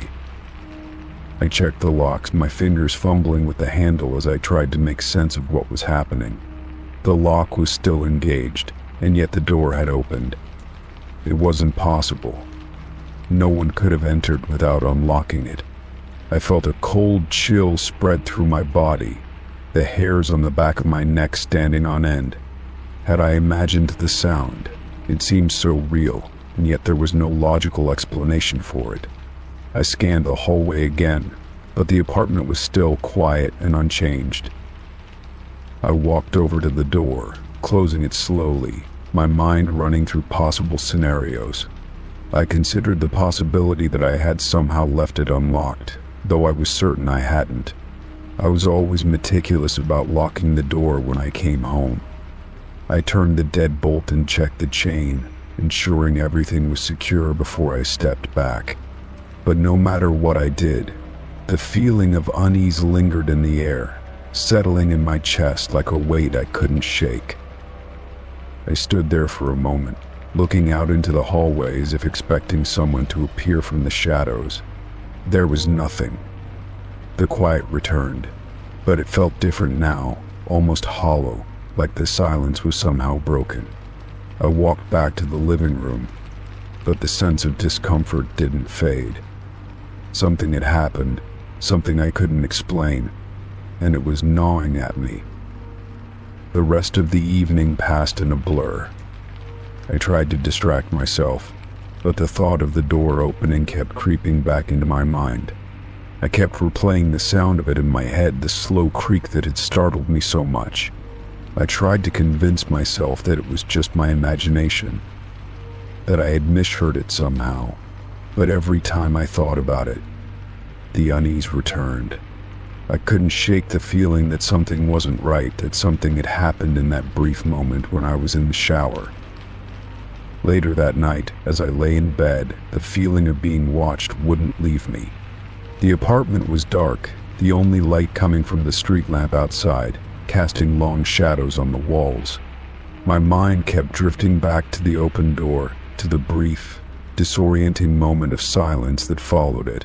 I checked the locks, my fingers fumbling with the handle as I tried to make sense of what was happening. The lock was still engaged, and yet the door had opened. It wasn't possible. No one could have entered without unlocking it. I felt a cold chill spread through my body, the hairs on the back of my neck standing on end. Had I imagined the sound? It seemed so real, and yet there was no logical explanation for it. I scanned the hallway again, but the apartment was still quiet and unchanged. I walked over to the door, closing it slowly, my mind running through possible scenarios. I considered the possibility that I had somehow left it unlocked, though I was certain I hadn't. I was always meticulous about locking the door when I came home. I turned the deadbolt and checked the chain, ensuring everything was secure before I stepped back. But no matter what I did, the feeling of unease lingered in the air, settling in my chest like a weight I couldn't shake. I stood there for a moment, looking out into the hallway as if expecting someone to appear from the shadows. There was nothing. The quiet returned, but it felt different now, almost hollow, like the silence was somehow broken. I walked back to the living room, but the sense of discomfort didn't fade. Something had happened, something I couldn't explain, and it was gnawing at me. The rest of the evening passed in a blur. I tried to distract myself, but the thought of the door opening kept creeping back into my mind. I kept replaying the sound of it in my head, the slow creak that had startled me so much. I tried to convince myself that it was just my imagination, that I had misheard it somehow, but every time I thought about it, the unease returned. I couldn't shake the feeling that something wasn't right, that something had happened in that brief moment when I was in the shower. Later that night, as I lay in bed, the feeling of being watched wouldn't leave me. The apartment was dark, the only light coming from the street lamp outside, casting long shadows on the walls. My mind kept drifting back to the open door, to the brief, disorienting moment of silence that followed it.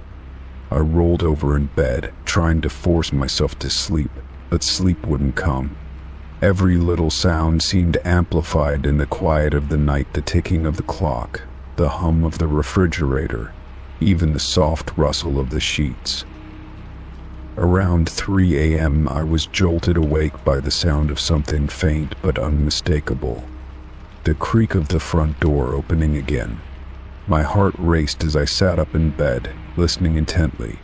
I rolled over in bed, trying to force myself to sleep, but sleep wouldn't come. Every little sound seemed amplified in the quiet of the night, the ticking of the clock, the hum of the refrigerator, even the soft rustle of the sheets. Around 3 a.m. I was jolted awake by the sound of something faint but unmistakable. The creak of the front door opening again. My heart raced as I sat up in bed, listening intently.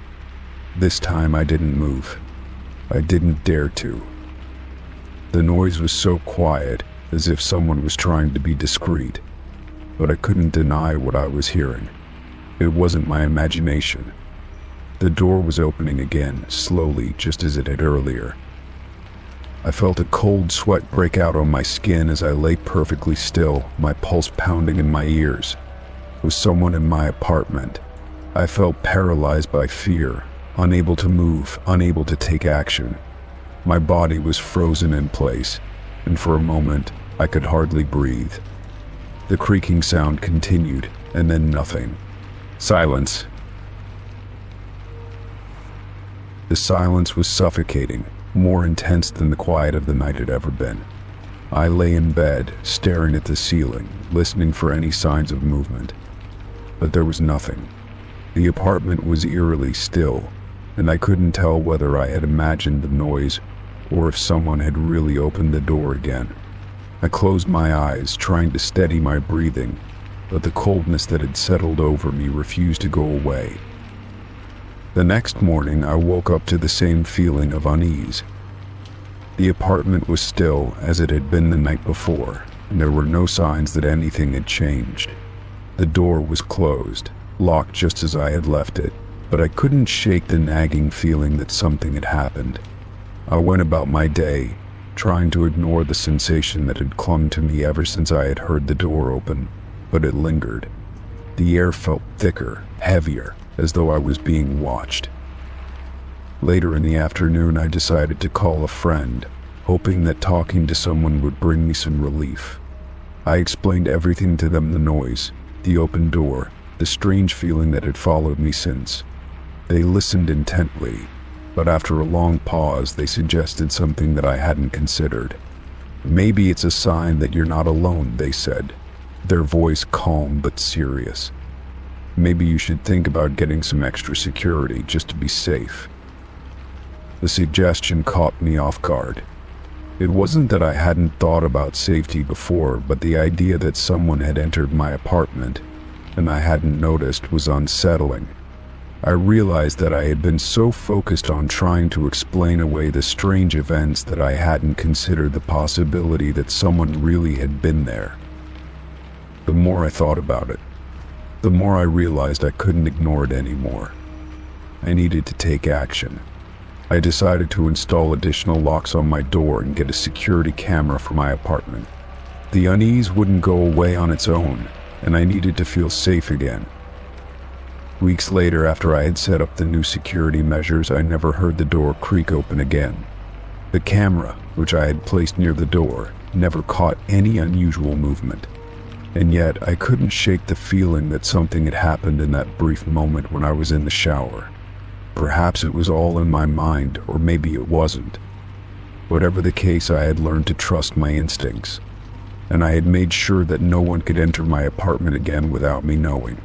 This time I didn't move. I didn't dare to. The noise was so quiet, as if someone was trying to be discreet, but I couldn't deny what I was hearing. It wasn't my imagination. The door was opening again, slowly, just as it had earlier. I felt a cold sweat break out on my skin as I lay perfectly still, my pulse pounding in my ears. It was someone in my apartment. I felt paralyzed by fear, unable to move, unable to take action. My body was frozen in place, and for a moment, I could hardly breathe. The creaking sound continued, and then nothing. Silence. The silence was suffocating, more intense than the quiet of the night had ever been. I lay in bed, staring at the ceiling, listening for any signs of movement. But there was nothing. The apartment was eerily still, and I couldn't tell whether I had imagined the noise or if someone had really opened the door again. I closed my eyes, trying to steady my breathing, but the coldness that had settled over me refused to go away. The next morning, I woke up to the same feeling of unease. The apartment was still as it had been the night before, and there were no signs that anything had changed. The door was closed, locked just as I had left it, but I couldn't shake the nagging feeling that something had happened. I went about my day, trying to ignore the sensation that had clung to me ever since I had heard the door open, but it lingered. The air felt thicker, heavier, as though I was being watched. Later in the afternoon, I decided to call a friend, hoping that talking to someone would bring me some relief. I explained everything to them: the noise, the open door, the strange feeling that had followed me since. They listened intently, but after a long pause, they suggested something that I hadn't considered. "Maybe it's a sign that you're not alone," they said, their voice calm but serious. "Maybe you should think about getting some extra security just to be safe." The suggestion caught me off guard. It wasn't that I hadn't thought about safety before, but the idea that someone had entered my apartment and I hadn't noticed was unsettling. I realized that I had been so focused on trying to explain away the strange events that I hadn't considered the possibility that someone really had been there. The more I thought about it, the more I realized I couldn't ignore it anymore. I needed to take action. I decided to install additional locks on my door and get a security camera for my apartment. The unease wouldn't go away on its own, and I needed to feel safe again. Weeks later, after I had set up the new security measures, I never heard the door creak open again. The camera, which I had placed near the door, never caught any unusual movement. And yet, I couldn't shake the feeling that something had happened in that brief moment when I was in the shower. Perhaps it was all in my mind, or maybe it wasn't. Whatever the case, I had learned to trust my instincts, and I had made sure that no one could enter my apartment again without me knowing.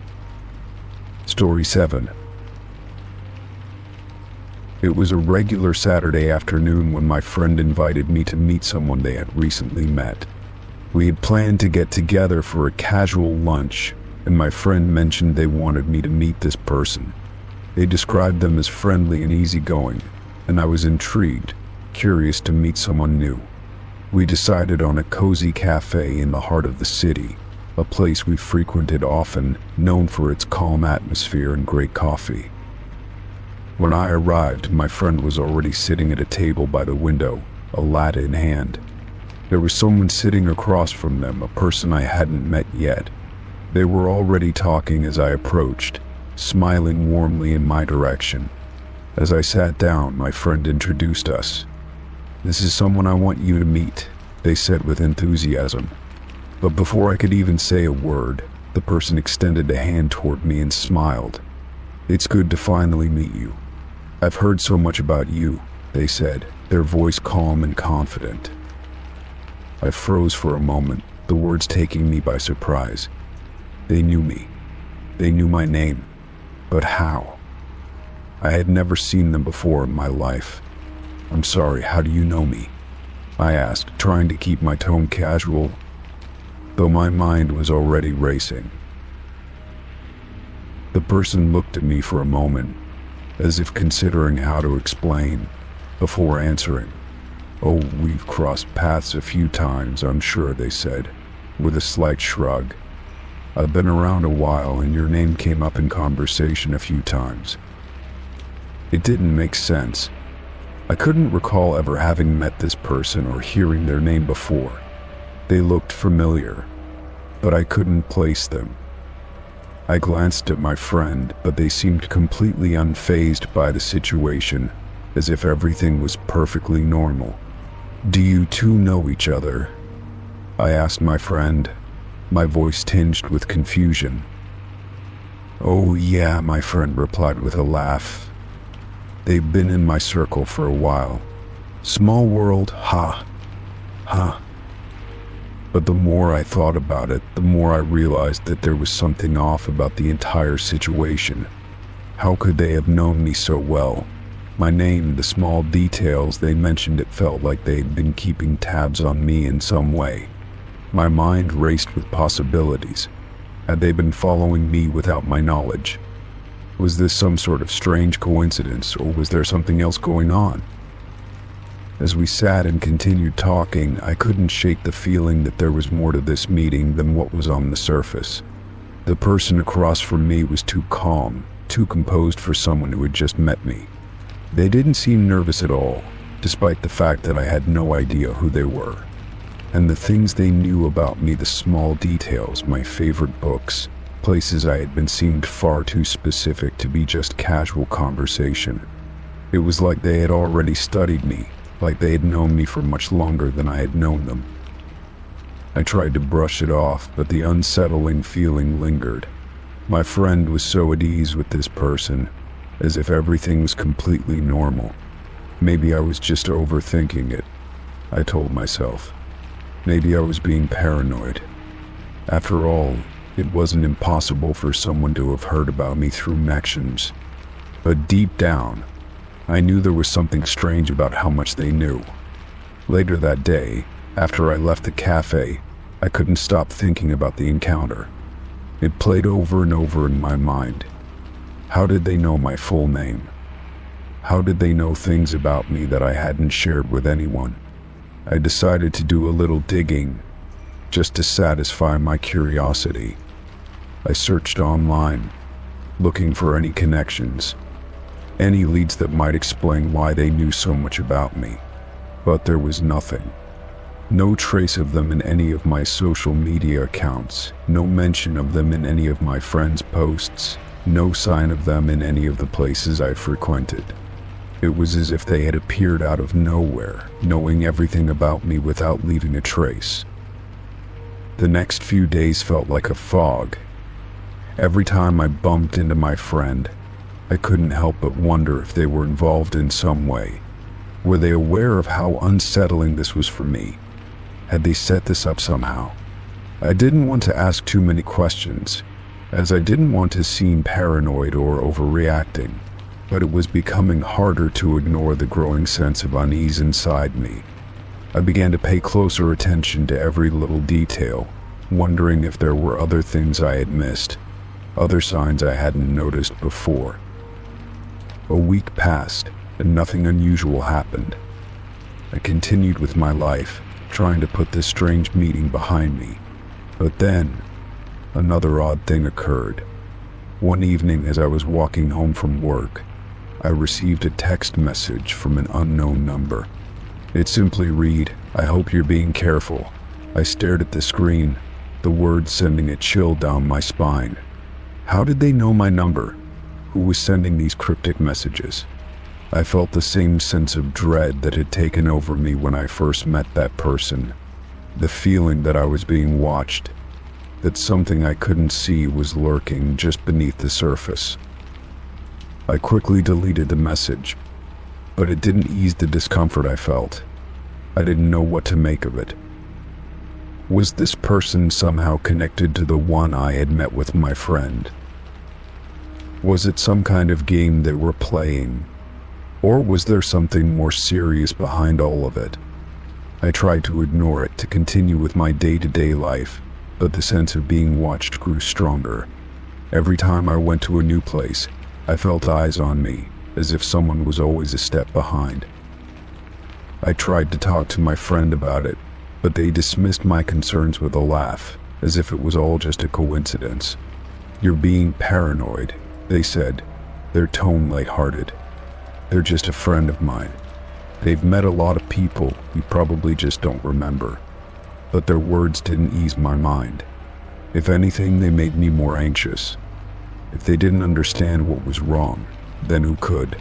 Story 7. It was a regular Saturday afternoon when my friend invited me to meet someone they had recently met. We had planned to get together for a casual lunch, and my friend mentioned they wanted me to meet this person. They described them as friendly and easygoing, and I was intrigued, curious to meet someone new. We decided on a cozy cafe in the heart of the city, a place we frequented often, known for its calm atmosphere and great coffee. When I arrived, my friend was already sitting at a table by the window, a latte in hand. There was someone sitting across from them, a person I hadn't met yet. They were already talking as I approached, smiling warmly in my direction. As I sat down, my friend introduced us. "This is someone I want you to meet," they said with enthusiasm. But before I could even say a word, the person extended a hand toward me and smiled. "It's good to finally meet you. I've heard so much about you," they said, their voice calm and confident. I froze for a moment, the words taking me by surprise. They knew me. They knew my name. But how? I had never seen them before in my life. "I'm sorry, how do you know me?" I asked, trying to keep my tone casual, though my mind was already racing. The person looked at me for a moment, as if considering how to explain, before answering. "Oh, we've crossed paths a few times, I'm sure," they said, with a slight shrug. "I've been around a while, and your name came up in conversation a few times." It didn't make sense. I couldn't recall ever having met this person or hearing their name before. They looked familiar, but I couldn't place them. I glanced at my friend, but they seemed completely unfazed by the situation, as if everything was perfectly normal. "Do you two know each other?" I asked my friend, my voice tinged with confusion. "Oh yeah," my friend replied with a laugh. "They've been in my circle for a while. Small world, ha. But the more I thought about it, the more I realized that there was something off about the entire situation. How could they have known me so well? My name, the small details they mentioned, it felt like they'd been keeping tabs on me in some way. My mind raced with possibilities. Had they been following me without my knowledge? Was this some sort of strange coincidence, or was there something else going on? As we sat and continued talking, I couldn't shake the feeling that there was more to this meeting than what was on the surface. The person across from me was too calm, too composed for someone who had just met me. They didn't seem nervous at all, despite the fact that I had no idea who they were. And the things they knew about me, the small details, my favorite books, places I had been, seemed far too specific to be just casual conversation. It was like they had already studied me, like they had known me for much longer than I had known them. I tried to brush it off, but the unsettling feeling lingered. My friend was so at ease with this person, as if everything was completely normal. Maybe I was just overthinking it, I told myself. Maybe I was being paranoid. After all, it wasn't impossible for someone to have heard about me through connections. But deep down, I knew there was something strange about how much they knew. Later that day, after I left the cafe, I couldn't stop thinking about the encounter. It played over and over in my mind. How did they know my full name? How did they know things about me that I hadn't shared with anyone? I decided to do a little digging, just to satisfy my curiosity. I searched online, looking for any connections, any leads that might explain why they knew so much about me. But there was nothing. No trace of them in any of my social media accounts, no mention of them in any of my friends' posts, no sign of them in any of the places I frequented. It was as if they had appeared out of nowhere, knowing everything about me without leaving a trace. The next few days felt like a fog. Every time I bumped into my friend, I couldn't help but wonder if they were involved in some way. Were they aware of how unsettling this was for me? Had they set this up somehow? I didn't want to ask too many questions, as I didn't want to seem paranoid or overreacting, but it was becoming harder to ignore the growing sense of unease inside me. I began to pay closer attention to every little detail, wondering if there were other things I had missed, other signs I hadn't noticed before. A week passed, and nothing unusual happened. I continued with my life, trying to put this strange meeting behind me. But then, another odd thing occurred. One evening as I was walking home from work, I received a text message from an unknown number. It simply read, "I hope you're being careful." I stared at the screen, the words sending a chill down my spine. How did they know my number? Who was sending these cryptic messages? I felt the same sense of dread that had taken over me when I first met that person. The feeling that I was being watched, that something I couldn't see was lurking just beneath the surface. I quickly deleted the message, but it didn't ease the discomfort I felt. I didn't know what to make of it. Was this person somehow connected to the one I had met with my friend? Was it some kind of game they were playing? Or was there something more serious behind all of it? I tried to ignore it, to continue with my day-to-day life, but the sense of being watched grew stronger. Every time I went to a new place, I felt eyes on me, as if someone was always a step behind. I tried to talk to my friend about it, but they dismissed my concerns with a laugh, as if it was all just a coincidence. "You're being paranoid," they said, their tone lighthearted. "They're just a friend of mine." They've met a lot of people you probably just don't remember. But their words didn't ease my mind. If anything, they made me more anxious. If they didn't understand what was wrong, then who could?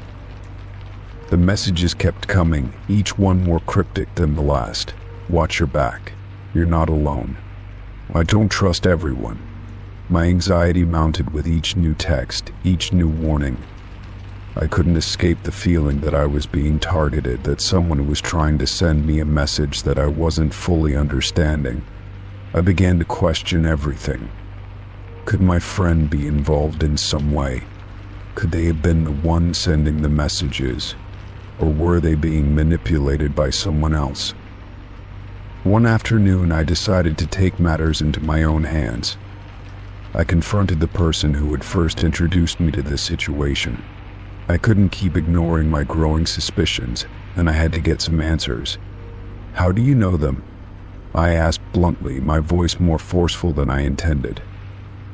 The messages kept coming, each one more cryptic than the last. Watch your back. You're not alone. I don't trust everyone. My anxiety mounted with each new text, each new warning. I couldn't escape the feeling that I was being targeted, that someone was trying to send me a message that I wasn't fully understanding. I began to question everything. Could my friend be involved in some way? Could they have been the one sending the messages? Or were they being manipulated by someone else? One afternoon, I decided to take matters into my own hands. I confronted the person who had first introduced me to this situation. I couldn't keep ignoring my growing suspicions, and I had to get some answers. "How do you know them?" I asked bluntly, my voice more forceful than I intended.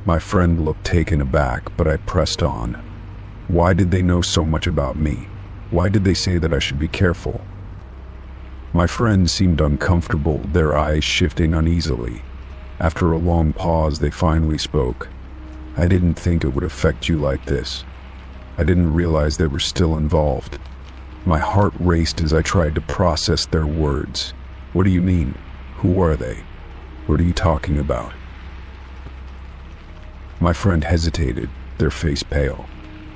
My friend looked taken aback, but I pressed on. Why did they know so much about me? Why did they say that I should be careful? My friend seemed uncomfortable, their eyes shifting uneasily. After a long pause, they finally spoke. "I didn't think it would affect you like this. I didn't realize they were still involved." My heart raced as I tried to process their words. "What do you mean? Who are they? What are you talking about?" My friend hesitated, their face pale.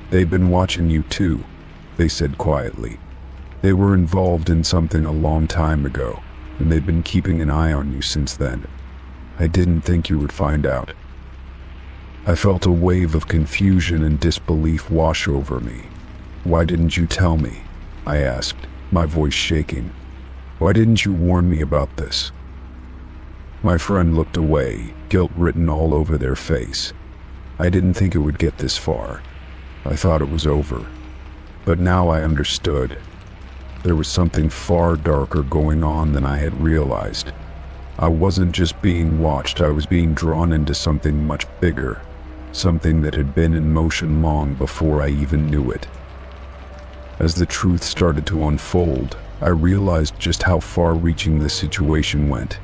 "They've been watching you too," they said quietly. "They were involved in something a long time ago, and they've been keeping an eye on you since then. I didn't think you would find out." I felt a wave of confusion and disbelief wash over me. "Why didn't you tell me?" I asked, my voice shaking. "Why didn't you warn me about this?" My friend looked away, guilt written all over their face. "I didn't think it would get this far. I thought it was over. But now I understood. There was something far darker going on than I had realized. I wasn't just being watched, I was being drawn into something much bigger, something that had been in motion long before I even knew it." As the truth started to unfold, I realized just how far-reaching the situation went.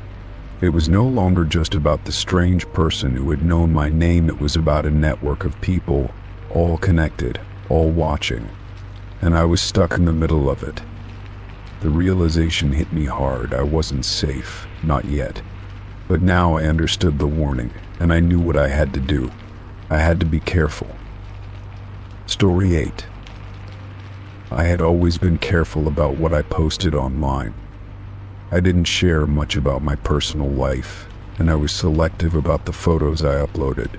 It was no longer just about the strange person who had known my name, it was about a network of people, all connected, all watching. And I was stuck in the middle of it. The realization hit me hard. I wasn't safe, not yet. But now I understood the warning, and I knew what I had to do. I had to be careful. Story 8. I had always been careful about what I posted online. I didn't share much about my personal life, and I was selective about the photos I uploaded.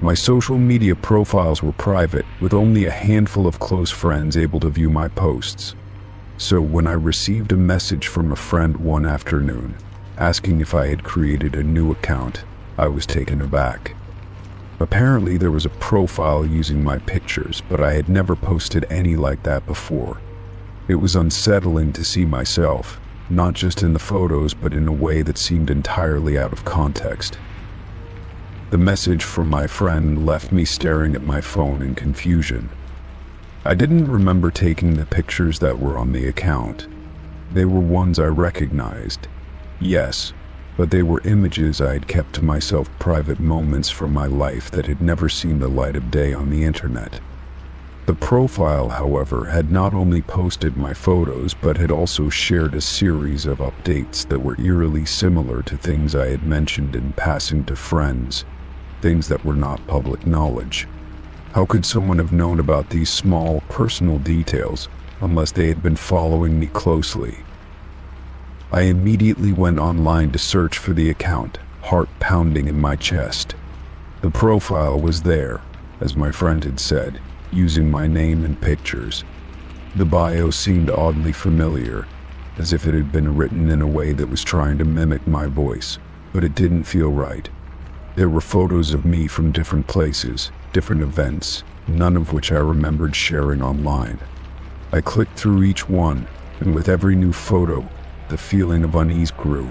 My social media profiles were private, with only a handful of close friends able to view my posts. So when I received a message from a friend one afternoon, asking if I had created a new account, I was taken aback. Apparently there was a profile using my pictures, but I had never posted any like that before. It was unsettling to see myself, not just in the photos, but in a way that seemed entirely out of context. The message from my friend left me staring at my phone in confusion. I didn't remember taking the pictures that were on the account. They were ones I recognized, yes, but they were images I had kept to myself, private moments from my life that had never seen the light of day on the internet. The profile, however, had not only posted my photos, but had also shared a series of updates that were eerily similar to things I had mentioned in passing to friends, things that were not public knowledge. How could someone have known about these small, personal details unless they had been following me closely? I immediately went online to search for the account, heart pounding in my chest. The profile was there, as my friend had said, using my name and pictures. The bio seemed oddly familiar, as if it had been written in a way that was trying to mimic my voice, but it didn't feel right. There were photos of me from different places, different events, none of which I remembered sharing online. I clicked through each one, and with every new photo, the feeling of unease grew.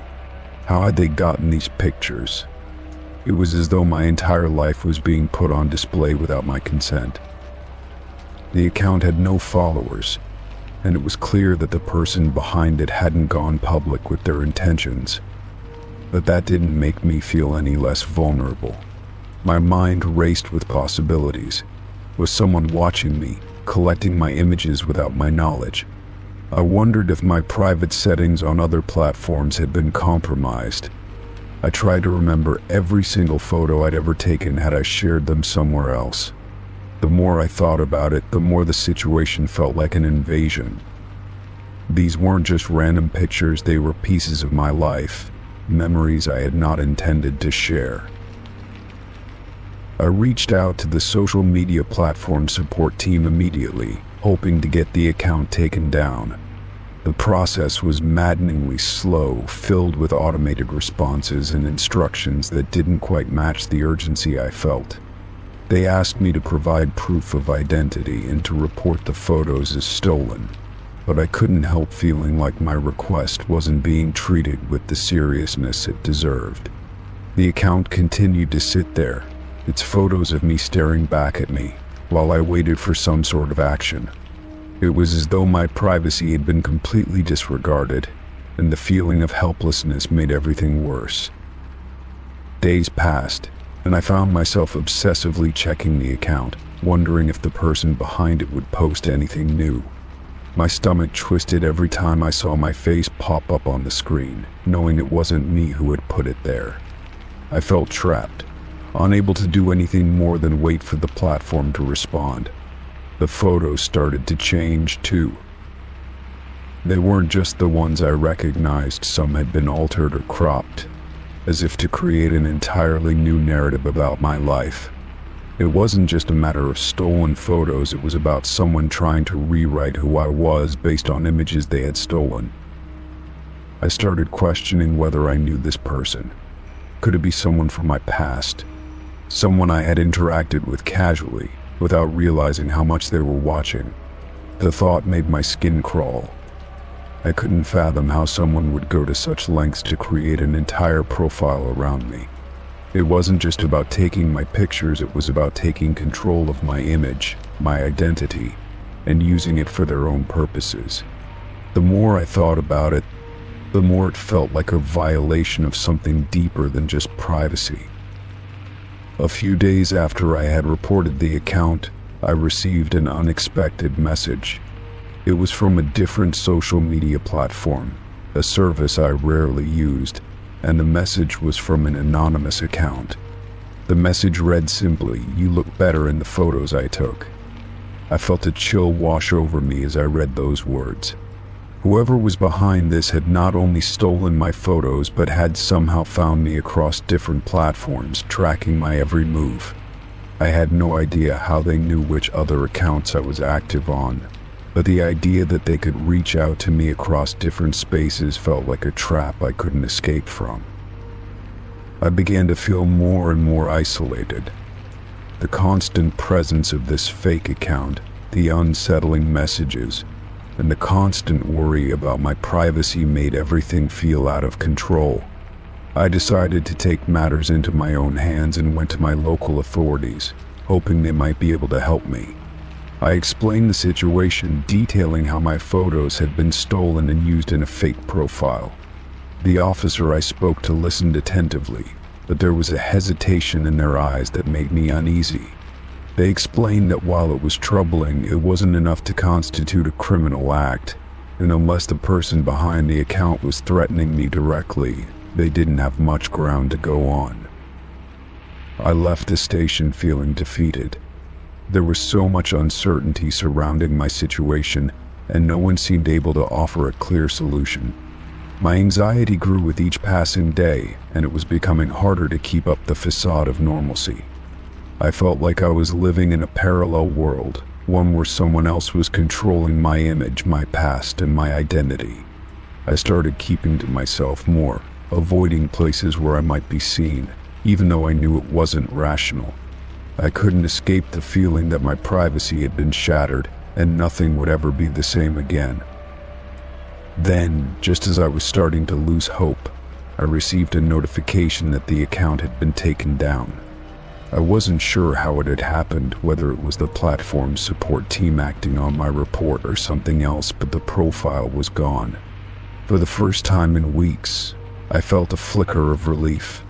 How had they gotten these pictures? It was as though my entire life was being put on display without my consent. The account had no followers, and it was clear that the person behind it hadn't gone public with their intentions. But that didn't make me feel any less vulnerable. My mind raced with possibilities. Was someone watching me, collecting my images without my knowledge? I wondered if my private settings on other platforms had been compromised. I tried to remember every single photo I'd ever taken had I shared them somewhere else. The more I thought about it, the more the situation felt like an invasion. These weren't just random pictures, they were pieces of my life, memories I had not intended to share. I reached out to the social media platform support team immediately, hoping to get the account taken down. The process was maddeningly slow, filled with automated responses and instructions that didn't quite match the urgency I felt. They asked me to provide proof of identity and to report the photos as stolen, but I couldn't help feeling like my request wasn't being treated with the seriousness it deserved. The account continued to sit there, its photos of me staring back at me, while I waited for some sort of action. It was as though my privacy had been completely disregarded, and the feeling of helplessness made everything worse. Days passed, and I found myself obsessively checking the account, wondering if the person behind it would post anything new. My stomach twisted every time I saw my face pop up on the screen, knowing it wasn't me who had put it there. I felt trapped, unable to do anything more than wait for the platform to respond. The photos started to change too. They weren't just the ones I recognized, some had been altered or cropped, as if to create an entirely new narrative about my life. It wasn't just a matter of stolen photos, it was about someone trying to rewrite who I was based on images they had stolen. I started questioning whether I knew this person. Could it be someone from my past? Someone I had interacted with casually, without realizing how much they were watching. The thought made my skin crawl. I couldn't fathom how someone would go to such lengths to create an entire profile around me. It wasn't just about taking my pictures, it was about taking control of my image, my identity, and using it for their own purposes. The more I thought about it, the more it felt like a violation of something deeper than just privacy. A few days after I had reported the account, I received an unexpected message. It was from a different social media platform, a service I rarely used, and the message was from an anonymous account. The message read simply, "You look better in the photos I took." I felt a chill wash over me as I read those words. Whoever was behind this had not only stolen my photos, but had somehow found me across different platforms, tracking my every move. I had no idea how they knew which other accounts I was active on, but the idea that they could reach out to me across different spaces felt like a trap I couldn't escape from. I began to feel more and more isolated. The constant presence of this fake account, the unsettling messages, and the constant worry about my privacy made everything feel out of control. I decided to take matters into my own hands and went to my local authorities, hoping they might be able to help me. I explained the situation, detailing how my photos had been stolen and used in a fake profile. The officer I spoke to listened attentively, but there was a hesitation in their eyes that made me uneasy. They explained that while it was troubling, it wasn't enough to constitute a criminal act, and unless the person behind the account was threatening me directly, they didn't have much ground to go on. I left the station feeling defeated. There was so much uncertainty surrounding my situation, and no one seemed able to offer a clear solution. My anxiety grew with each passing day, and it was becoming harder to keep up the facade of normalcy. I felt like I was living in a parallel world, one where someone else was controlling my image, my past, and my identity. I started keeping to myself more, avoiding places where I might be seen, even though I knew it wasn't rational. I couldn't escape the feeling that my privacy had been shattered, and nothing would ever be the same again. Then, just as I was starting to lose hope, I received a notification that the account had been taken down. I wasn't sure how it had happened, whether it was the platform's support team acting on my report or something else, but the profile was gone. For the first time in weeks, I felt a flicker of relief.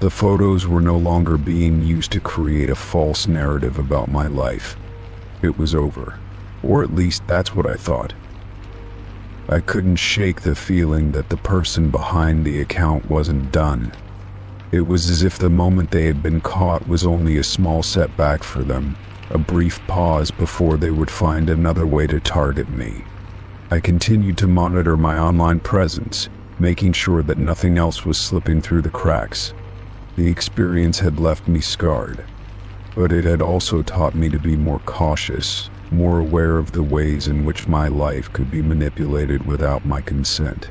The photos were no longer being used to create a false narrative about my life. It was over, or at least that's what I thought. I couldn't shake the feeling that the person behind the account wasn't done. It was as if the moment they had been caught was only a small setback for them, a brief pause before they would find another way to target me. I continued to monitor my online presence, making sure that nothing else was slipping through the cracks. The experience had left me scarred, but it had also taught me to be more cautious, more aware of the ways in which my life could be manipulated without my consent.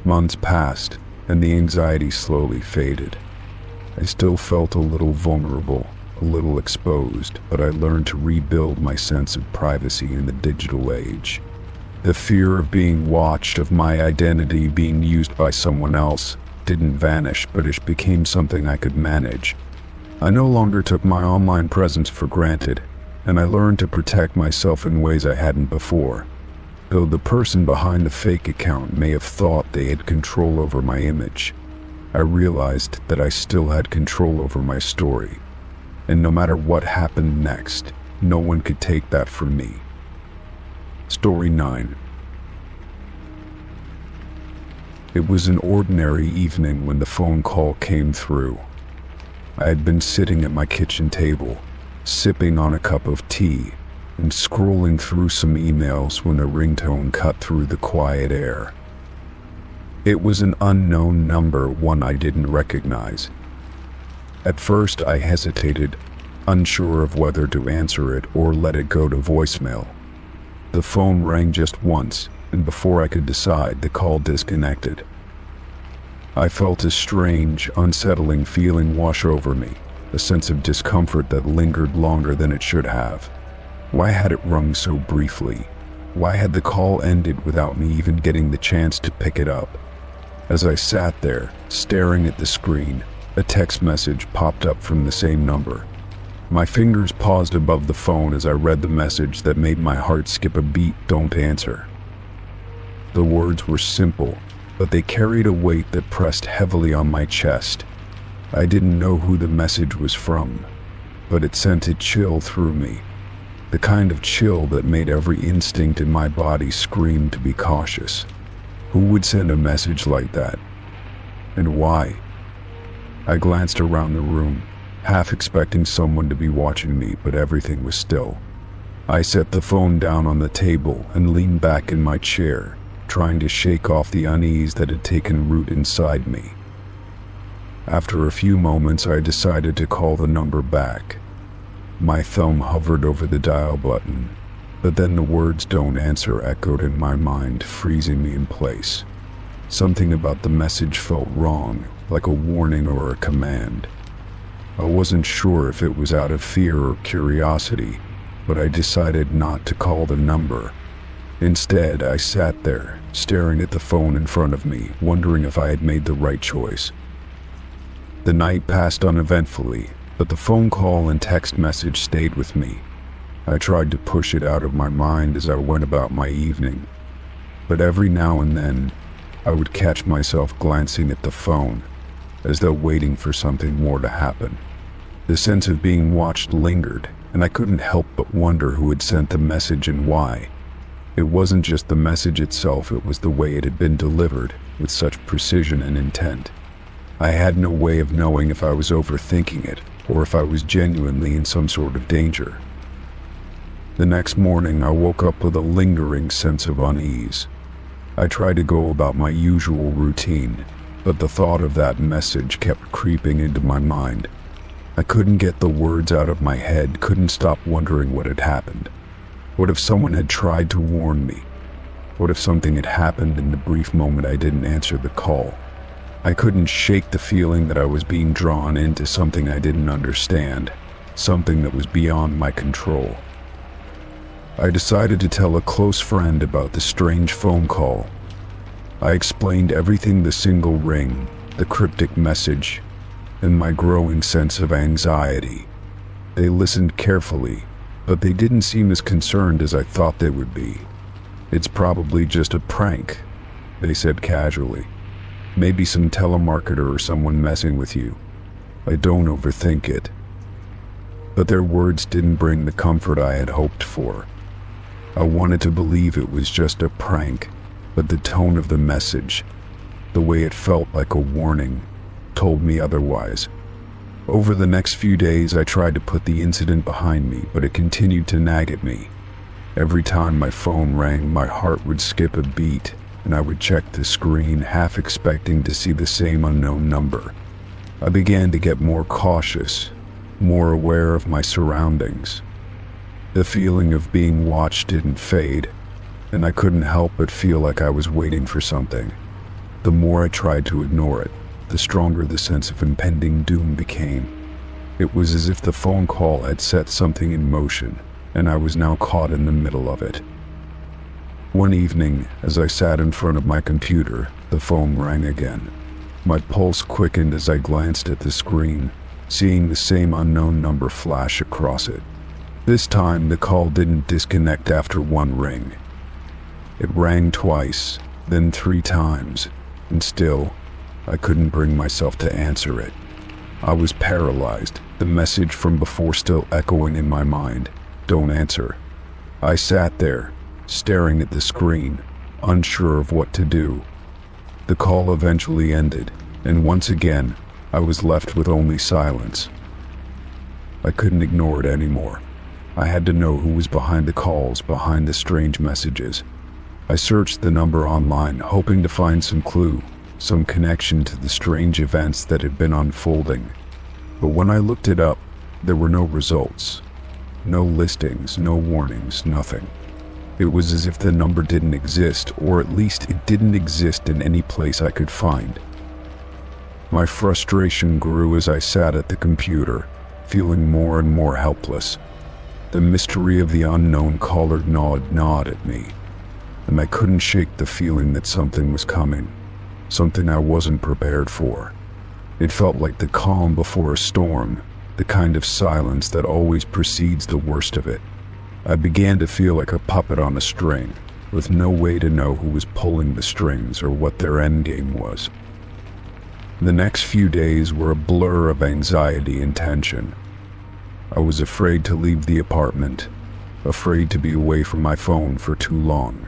Months passed, and the anxiety slowly faded. I still felt a little vulnerable, a little exposed, but I learned to rebuild my sense of privacy in the digital age. The fear of being watched, of my identity being used by someone else, didn't vanish, but it became something I could manage. I no longer took my online presence for granted, and I learned to protect myself in ways I hadn't before. Though the person behind the fake account may have thought they had control over my image, I realized that I still had control over my story. And no matter what happened next, no one could take that from me. Story 9. It was an ordinary evening when the phone call came through. I had been sitting at my kitchen table, sipping on a cup of tea, and scrolling through some emails when a ringtone cut through the quiet air. It was an unknown number, one I didn't recognize. At first I hesitated, unsure of whether to answer it or let it go to voicemail. The phone rang just once, and before I could decide, the call disconnected. I felt a strange, unsettling feeling wash over me, a sense of discomfort that lingered longer than it should have. Why had it rung so briefly? Why had the call ended without me even getting the chance to pick it up? As I sat there, staring at the screen, a text message popped up from the same number. My fingers paused above the phone as I read the message that made my heart skip a beat. Don't answer. The words were simple, but they carried a weight that pressed heavily on my chest. I didn't know who the message was from, but it sent a chill through me. The kind of chill that made every instinct in my body scream to be cautious. Who would send a message like that? And why? I glanced around the room, half expecting someone to be watching me, but everything was still. I set the phone down on the table and leaned back in my chair, trying to shake off the unease that had taken root inside me. After a few moments, I decided to call the number back. My thumb hovered over the dial button, but then the words "don't answer" echoed in my mind, freezing me in place. Something about the message felt wrong, like a warning or a command. I wasn't sure if it was out of fear or curiosity, but I decided not to call the number. Instead, I sat there, staring at the phone in front of me, wondering if I had made the right choice. The night passed uneventfully, but the phone call and text message stayed with me. I tried to push it out of my mind as I went about my evening, but every now and then, I would catch myself glancing at the phone, as though waiting for something more to happen. The sense of being watched lingered, and I couldn't help but wonder who had sent the message and why. It wasn't just the message itself, it was the way it had been delivered, with such precision and intent. I had no way of knowing if I was overthinking it, or if I was genuinely in some sort of danger. The next morning, I woke up with a lingering sense of unease. I tried to go about my usual routine, but the thought of that message kept creeping into my mind. I couldn't get the words out of my head, couldn't stop wondering what had happened. What if someone had tried to warn me? What if something had happened in the brief moment I didn't answer the call? I couldn't shake the feeling that I was being drawn into something I didn't understand, something that was beyond my control. I decided to tell a close friend about the strange phone call. I explained everything: the single ring, the cryptic message, and my growing sense of anxiety. They listened carefully, but they didn't seem as concerned as I thought they would be. "It's probably just a prank," they said casually. "Maybe some telemarketer or someone messing with you. I don't overthink it." But their words didn't bring the comfort I had hoped for. I wanted to believe it was just a prank, but the tone of the message, the way it felt like a warning, told me otherwise. Over the next few days, I tried to put the incident behind me, but it continued to nag at me. Every time my phone rang, my heart would skip a beat, and I would check the screen, half expecting to see the same unknown number. I began to get more cautious, more aware of my surroundings. The feeling of being watched didn't fade, and I couldn't help but feel like I was waiting for something. The more I tried to ignore it, the stronger the sense of impending doom became. It was as if the phone call had set something in motion, and I was now caught in the middle of it. One evening, as I sat in front of my computer, the phone rang again. My pulse quickened as I glanced at the screen, seeing the same unknown number flash across it. This time, the call didn't disconnect after one ring. It rang twice, then 3 times, and still, I couldn't bring myself to answer it. I was paralyzed, the message from before still echoing in my mind. "Don't answer." I sat there, staring at the screen, unsure of what to do. The call eventually ended, and once again, I was left with only silence. I couldn't ignore it anymore. I had to know who was behind the calls, behind the strange messages. I searched the number online, hoping to find some clue, some connection to the strange events that had been unfolding. But when I looked it up, there were no results. No listings, no warnings, nothing. It was as if the number didn't exist, or at least it didn't exist in any place I could find. My frustration grew as I sat at the computer, feeling more and more helpless. The mystery of the unknown caller gnawed at me, and I couldn't shake the feeling that something was coming, something I wasn't prepared for. It felt like the calm before a storm, the kind of silence that always precedes the worst of it. I began to feel like a puppet on a string, with no way to know who was pulling the strings or what their endgame was. The next few days were a blur of anxiety and tension. I was afraid to leave the apartment, afraid to be away from my phone for too long.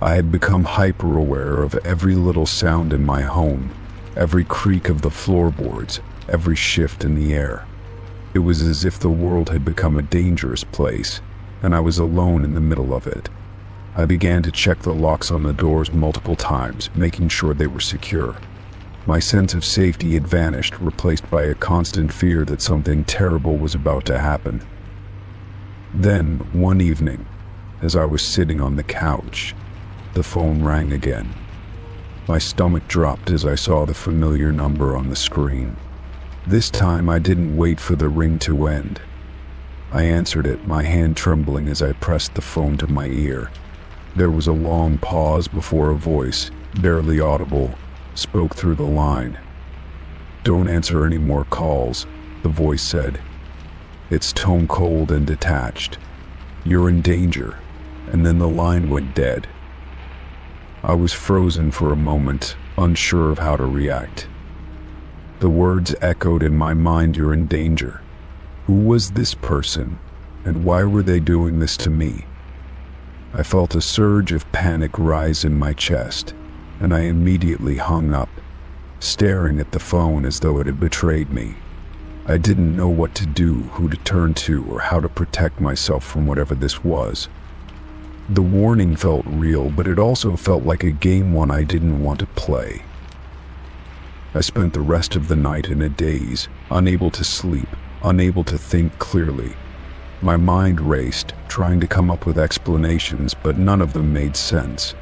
I had become hyper-aware of every little sound in my home, every creak of the floorboards, every shift in the air. It was as if the world had become a dangerous place, and I was alone in the middle of it. I began to check the locks on the doors multiple times, making sure they were secure. My sense of safety had vanished, replaced by a constant fear that something terrible was about to happen. Then, one evening, as I was sitting on the couch, the phone rang again. My stomach dropped as I saw the familiar number on the screen. This time I didn't wait for the ring to end. I answered it, my hand trembling as I pressed the phone to my ear. There was a long pause before a voice, barely audible, spoke through the line. "Don't answer any more calls," the voice said, its tone cold and detached. "You're in danger." And then the line went dead. I was frozen for a moment, unsure of how to react. The words echoed in my mind, "You're in danger." Who was this person, and why were they doing this to me? I felt a surge of panic rise in my chest, and I immediately hung up, staring at the phone as though it had betrayed me. I didn't know what to do, who to turn to, or how to protect myself from whatever this was. The warning felt real, but it also felt like a game one I didn't want to play. I spent the rest of the night in a daze, unable to sleep, unable to think clearly. My mind raced, trying to come up with explanations, but none of them made sense.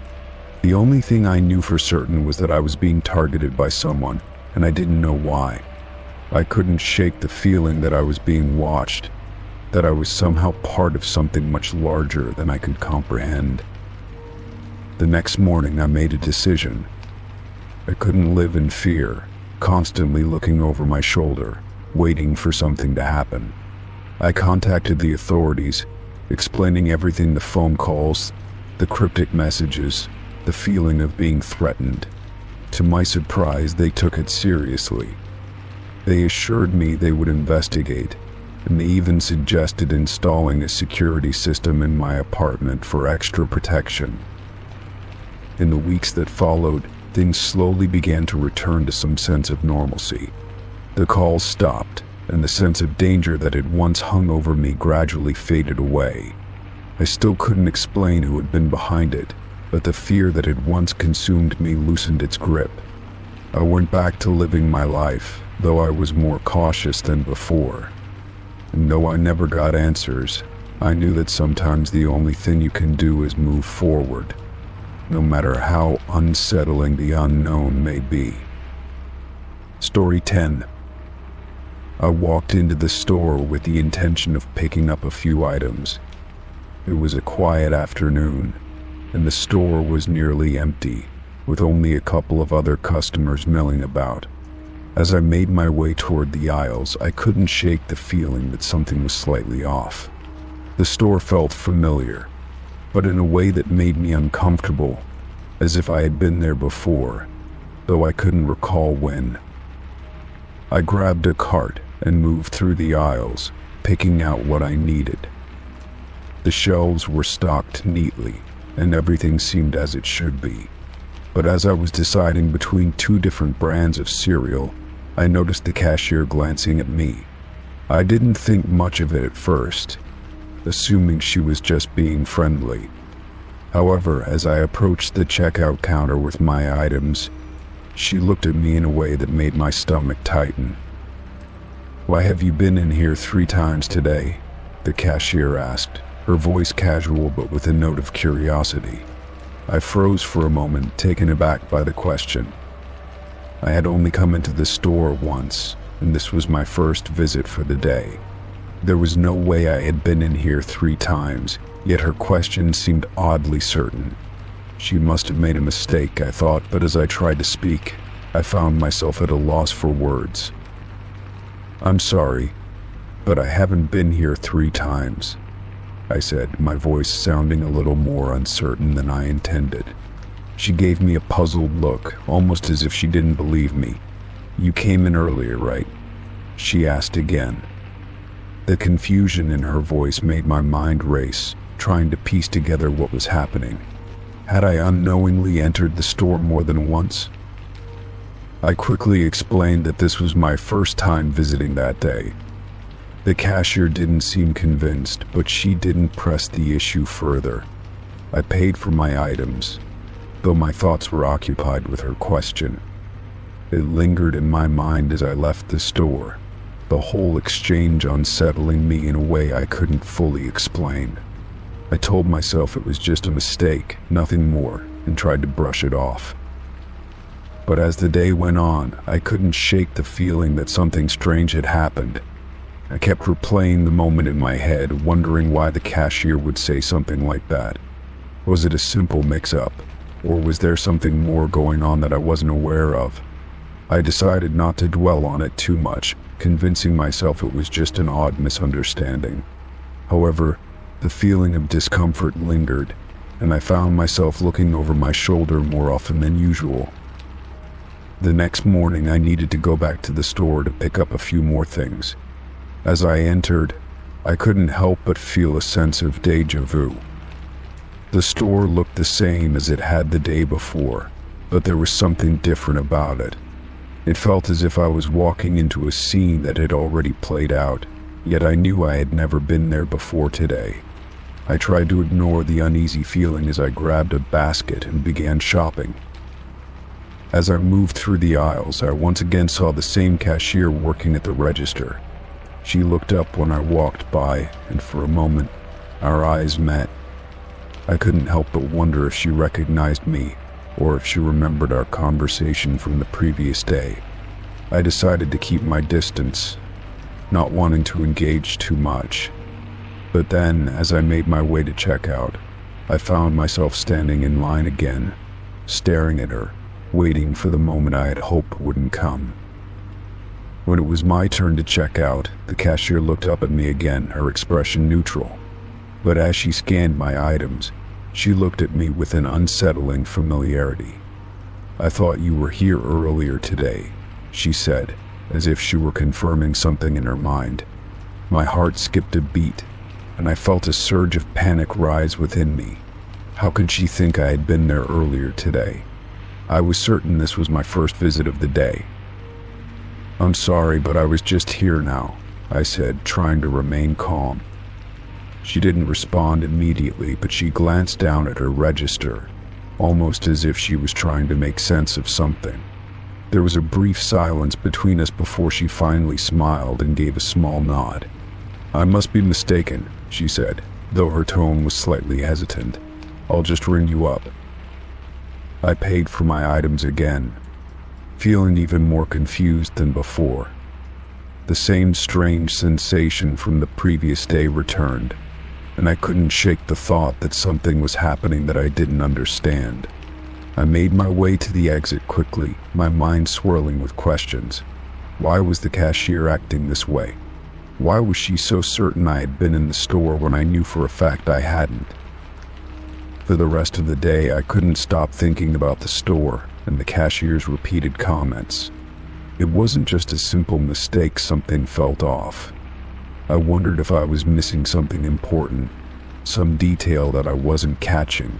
The only thing I knew for certain was that I was being targeted by someone, and I didn't know why. I couldn't shake the feeling that I was being watched, that I was somehow part of something much larger than I could comprehend. The next morning I made a decision. I couldn't live in fear. constantly looking over my shoulder, waiting for something to happen. I contacted the authorities, explaining everything: the phone calls, the cryptic messages, the feeling of being threatened. To my surprise, they took it seriously. They assured me they would investigate, and they even suggested installing a security system in my apartment for extra protection. In the weeks that followed, things slowly began to return to some sense of normalcy. The calls stopped, and the sense of danger that had once hung over me gradually faded away. I still couldn't explain who had been behind it, but the fear that had once consumed me loosened its grip. I went back to living my life, though I was more cautious than before. And though I never got answers, I knew that sometimes the only thing you can do is move forward, no matter how unsettling the unknown may be. Story 10. I walked into the store with the intention of picking up a few items. It was a quiet afternoon, and the store was nearly empty, with only a couple of other customers milling about. As I made my way toward the aisles, I couldn't shake the feeling that something was slightly off. The store felt familiar, but in a way that made me uncomfortable, as if I had been there before, though I couldn't recall when. I grabbed a cart and moved through the aisles, picking out what I needed. The shelves were stocked neatly, and everything seemed as it should be. But as I was deciding between two different brands of cereal, I noticed the cashier glancing at me. I didn't think much of it at first, assuming she was just being friendly. However, as I approached the checkout counter with my items, she looked at me in a way that made my stomach tighten. "Why have you been in here 3 times today?" the cashier asked, her voice casual but with a note of curiosity. I froze for a moment, taken aback by the question. I had only come into the store once, and this was my first visit for the day. There was no way I had been in here 3 times, yet her question seemed oddly certain. She must have made a mistake, I thought, but as I tried to speak, I found myself at a loss for words. "I'm sorry, but I haven't been here 3 times," I said, my voice sounding a little more uncertain than I intended. She gave me a puzzled look, almost as if she didn't believe me. "You came in earlier, right?" she asked again. The confusion in her voice made my mind race, trying to piece together what was happening. Had I unknowingly entered the store more than once? I quickly explained that this was my first time visiting that day. The cashier didn't seem convinced, but she didn't press the issue further. I paid for my items, though my thoughts were occupied with her question. It lingered in my mind as I left the store, the whole exchange unsettling me in a way I couldn't fully explain. I told myself it was just a mistake, nothing more, and tried to brush it off. But as the day went on, I couldn't shake the feeling that something strange had happened. I kept replaying the moment in my head, wondering why the cashier would say something like that. Was it a simple mix-up, or was there something more going on that I wasn't aware of? I decided not to dwell on it too much, convincing myself it was just an odd misunderstanding. However, the feeling of discomfort lingered, and I found myself looking over my shoulder more often than usual. The next morning, I needed to go back to the store to pick up a few more things. As I entered, I couldn't help but feel a sense of déjà vu. The store looked the same as it had the day before, but there was something different about it. It felt as if I was walking into a scene that had already played out, yet I knew I had never been there before today. I tried to ignore the uneasy feeling as I grabbed a basket and began shopping. As I moved through the aisles, I once again saw the same cashier working at the register. She looked up when I walked by, and for a moment, our eyes met. I couldn't help but wonder if she recognized me, or if she remembered our conversation from the previous day. I decided to keep my distance, not wanting to engage too much. But then, as I made my way to checkout, I found myself standing in line again, staring at her, waiting for the moment I had hoped wouldn't come. When it was my turn to check out, the cashier looked up at me again, her expression neutral. But as she scanned my items, she looked at me with an unsettling familiarity. "I thought you were here earlier today," she said, as if she were confirming something in her mind. My heart skipped a beat, and I felt a surge of panic rise within me. How could she think I had been there earlier today? I was certain this was my first visit of the day. "I'm sorry, but I was just here now," I said, trying to remain calm. She didn't respond immediately, but she glanced down at her register, almost as if she was trying to make sense of something. There was a brief silence between us before she finally smiled and gave a small nod. "I must be mistaken," she said, though her tone was slightly hesitant. "I'll just ring you up." I paid for my items again, feeling even more confused than before. The same strange sensation from the previous day returned, and I couldn't shake the thought that something was happening that I didn't understand. I made my way to the exit quickly, my mind swirling with questions. Why was the cashier acting this way? Why was she so certain I had been in the store when I knew for a fact I hadn't? For the rest of the day, I couldn't stop thinking about the store and the cashier's repeated comments. It wasn't just a simple mistake, something felt off. I wondered if I was missing something important, some detail that I wasn't catching.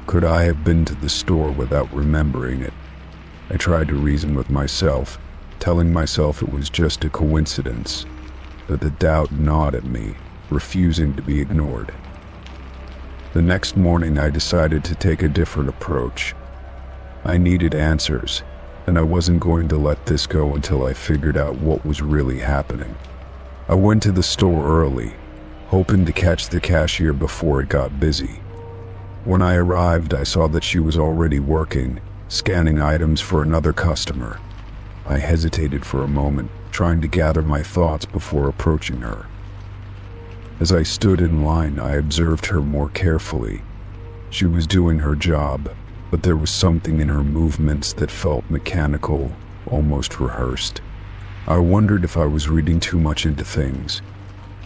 Could I have been to the store without remembering it? I tried to reason with myself, telling myself it was just a coincidence, but the doubt gnawed at me, refusing to be ignored. The next morning, I decided to take a different approach. I needed answers, and I wasn't going to let this go until I figured out what was really happening. I went to the store early, hoping to catch the cashier before it got busy. When I arrived, I saw that she was already working, scanning items for another customer. I hesitated for a moment, trying to gather my thoughts before approaching her. As I stood in line, I observed her more carefully. She was doing her job, but there was something in her movements that felt mechanical, almost rehearsed. I wondered if I was reading too much into things,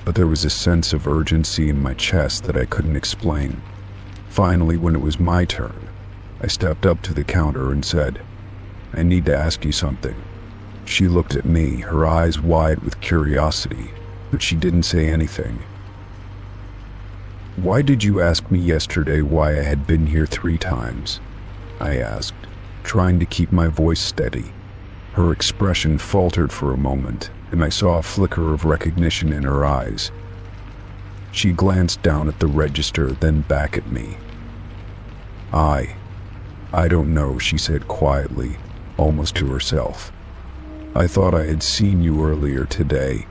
but there was a sense of urgency in my chest that I couldn't explain. Finally, when it was my turn, I stepped up to the counter and said, "I need to ask you something." She looked at me, her eyes wide with curiosity, but she didn't say anything. "Why did you ask me yesterday why I had been here 3 times?" I asked, trying to keep my voice steady. Her expression faltered for a moment, and I saw a flicker of recognition in her eyes. She glanced down at the register, then back at me. I don't know," she said quietly, almost to herself. "I thought I had seen you earlier today.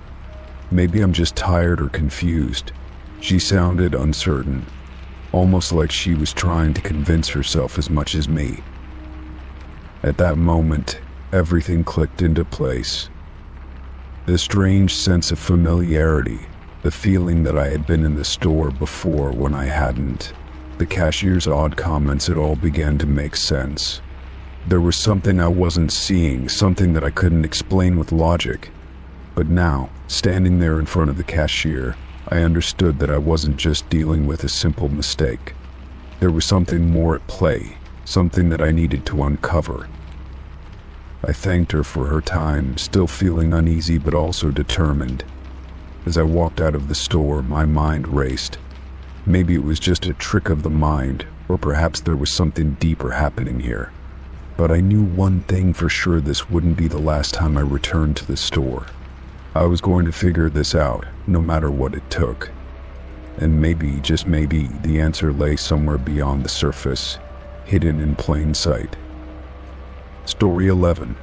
Maybe I'm just tired or confused." She sounded uncertain, almost like she was trying to convince herself as much as me. At that moment, everything clicked into place. The strange sense of familiarity, the feeling that I had been in the store before when I hadn't, the cashier's odd comments, it all began to make sense. There was something I wasn't seeing, something that I couldn't explain with logic. But now, standing there in front of the cashier, I understood that I wasn't just dealing with a simple mistake. There was something more at play, something that I needed to uncover. I thanked her for her time, still feeling uneasy but also determined. As I walked out of the store, my mind raced. Maybe it was just a trick of the mind, or perhaps there was something deeper happening here. But I knew one thing for sure: this wouldn't be the last time I returned to the store. I was going to figure this out, no matter what it took. And maybe, just maybe, the answer lay somewhere beyond the surface, hidden in plain sight. Story 11.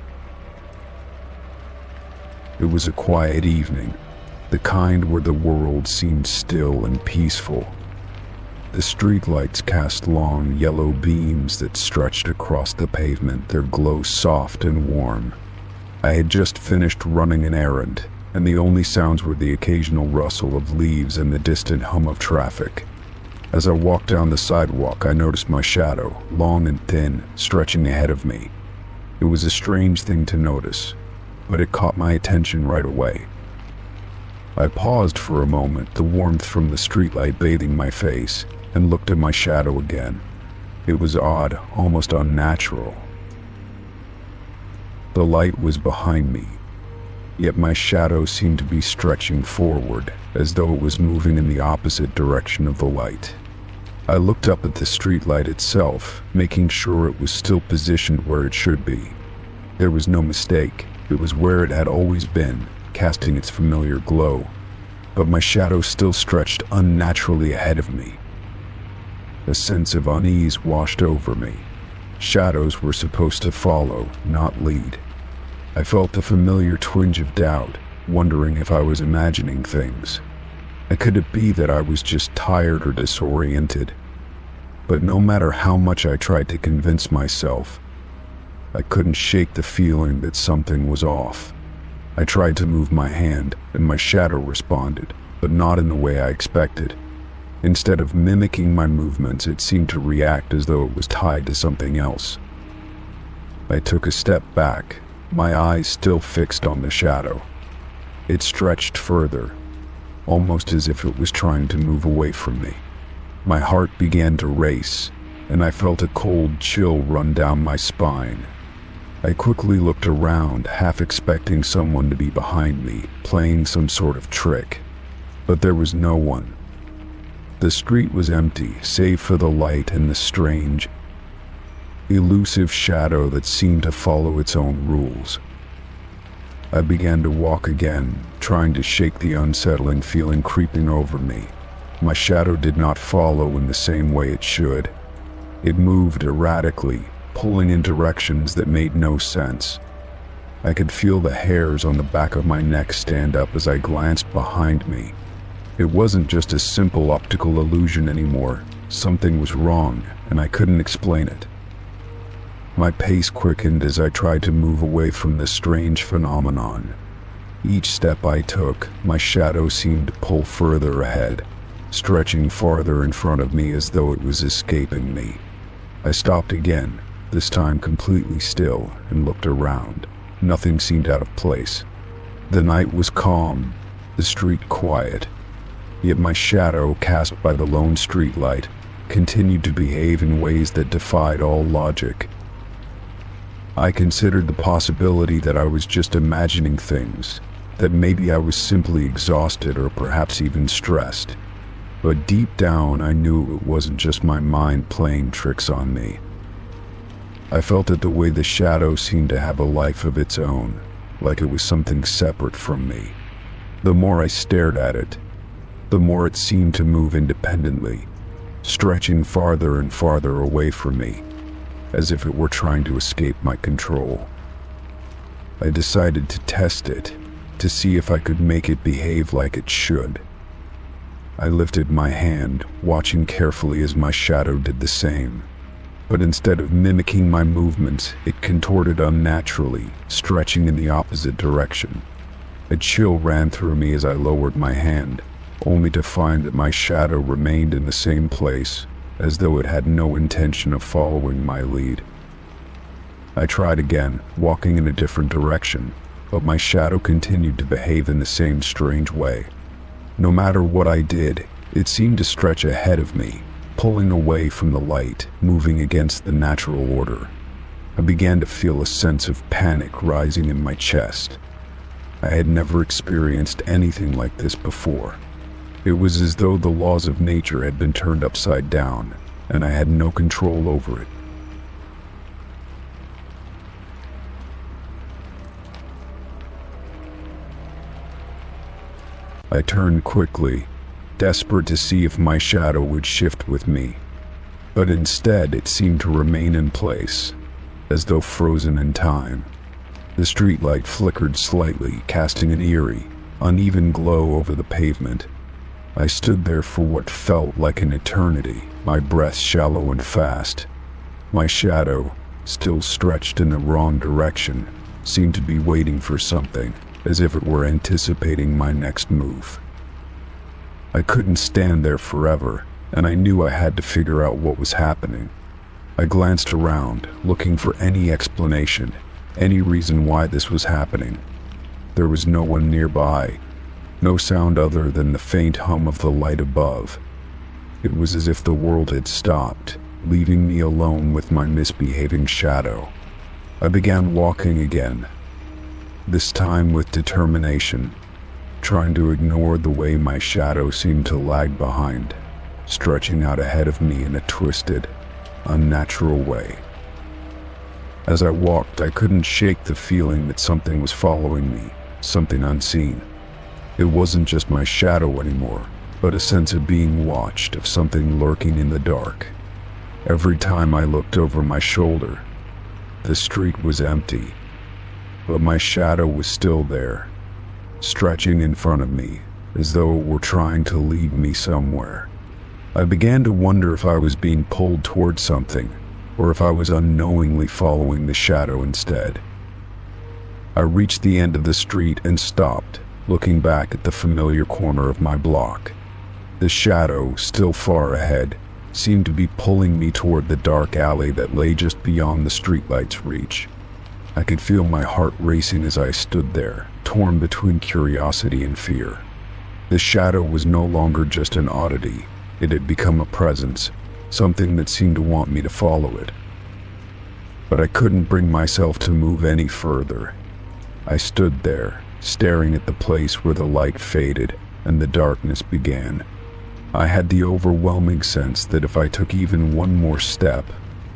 It was a quiet evening, the kind where the world seemed still and peaceful. The streetlights cast long, yellow beams that stretched across the pavement, their glow soft and warm. I had just finished running an errand, and the only sounds were the occasional rustle of leaves and the distant hum of traffic. As I walked down the sidewalk, I noticed my shadow, long and thin, stretching ahead of me. It was a strange thing to notice. but it caught my attention right away. I paused for a moment, the warmth from the streetlight bathing my face, and looked at my shadow again. It was odd, almost unnatural. The light was behind me, yet my shadow seemed to be stretching forward, as though it was moving in the opposite direction of the light. I looked up at the streetlight itself, making sure it was still positioned where it should be. There was no mistake. It was where it had always been, casting its familiar glow, but my shadow still stretched unnaturally ahead of me. A sense of unease washed over me. Shadows were supposed to follow, not lead. I felt a familiar twinge of doubt, wondering if I was imagining things. And could it be that I was just tired or disoriented? But no matter how much I tried to convince myself, I couldn't shake the feeling that something was off. I tried to move my hand, and my shadow responded, but not in the way I expected. Instead of mimicking my movements, it seemed to react as though it was tied to something else. I took a step back, my eyes still fixed on the shadow. It stretched further, almost as if it was trying to move away from me. My heart began to race, and I felt a cold chill run down my spine. I quickly looked around, half expecting someone to be behind me, playing some sort of trick. But there was no one. The street was empty, save for the light and the strange, elusive shadow that seemed to follow its own rules. I began to walk again, trying to shake the unsettling feeling creeping over me. My shadow did not follow in the same way it should. It moved erratically, pulling in directions that made no sense. I could feel the hairs on the back of my neck stand up as I glanced behind me. It wasn't just a simple optical illusion anymore. Something was wrong, and I couldn't explain it. My pace quickened as I tried to move away from this strange phenomenon. Each step I took, my shadow seemed to pull further ahead, stretching farther in front of me as though it was escaping me. I stopped again, this time completely still, and looked around. Nothing seemed out of place. The night was calm, the street quiet, yet my shadow, cast by the lone streetlight, continued to behave in ways that defied all logic. I considered the possibility that I was just imagining things, that maybe I was simply exhausted or perhaps even stressed. But deep down I knew it wasn't just my mind playing tricks on me. I felt it the way the shadow seemed to have a life of its own, like it was something separate from me. The more I stared at it, the more it seemed to move independently, stretching farther and farther away from me, as if it were trying to escape my control. I decided to test it, to see if I could make it behave like it should. I lifted my hand, watching carefully as my shadow did the same. But instead of mimicking my movements, it contorted unnaturally, stretching in the opposite direction. A chill ran through me as I lowered my hand, only to find that my shadow remained in the same place, as though it had no intention of following my lead. I tried again, walking in a different direction, but my shadow continued to behave in the same strange way. No matter what I did, it seemed to stretch ahead of me, pulling away from the light, moving against the natural order. I began to feel a sense of panic rising in my chest. I had never experienced anything like this before. It was as though the laws of nature had been turned upside down, and I had no control over it. I turned quickly, desperate to see if my shadow would shift with me, but instead it seemed to remain in place, as though frozen in time. The streetlight flickered slightly, casting an eerie, uneven glow over the pavement. I stood there for what felt like an eternity, my breath shallow and fast. My shadow, still stretched in the wrong direction, seemed to be waiting for something, as if it were anticipating my next move. I couldn't stand there forever, and I knew I had to figure out what was happening. I glanced around, looking for any explanation, any reason why this was happening, There was no one nearby, no sound other than the faint hum of the light above. It was as if the world had stopped, leaving me alone with my misbehaving shadow. I began walking again, this time with determination, trying to ignore the way my shadow seemed to lag behind, stretching out ahead of me in a twisted, unnatural way. As I walked, I couldn't shake the feeling that something was following me, something unseen. It wasn't just my shadow anymore, but a sense of being watched, of something lurking in the dark. Every time I looked over my shoulder, the street was empty, but my shadow was still there, stretching in front of me, as though it were trying to lead me somewhere. I began to wonder if I was being pulled towards something, or if I was unknowingly following the shadow instead. I reached the end of the street and stopped, looking back at the familiar corner of my block. The shadow, still far ahead, seemed to be pulling me toward the dark alley that lay just beyond the streetlight's reach. I could feel my heart racing as I stood there, torn between curiosity and fear. The shadow was no longer just an oddity. It had become a presence, something that seemed to want me to follow it. But I couldn't bring myself to move any further. I stood there, staring at the place where the light faded and the darkness began. I had the overwhelming sense that if I took even one more step,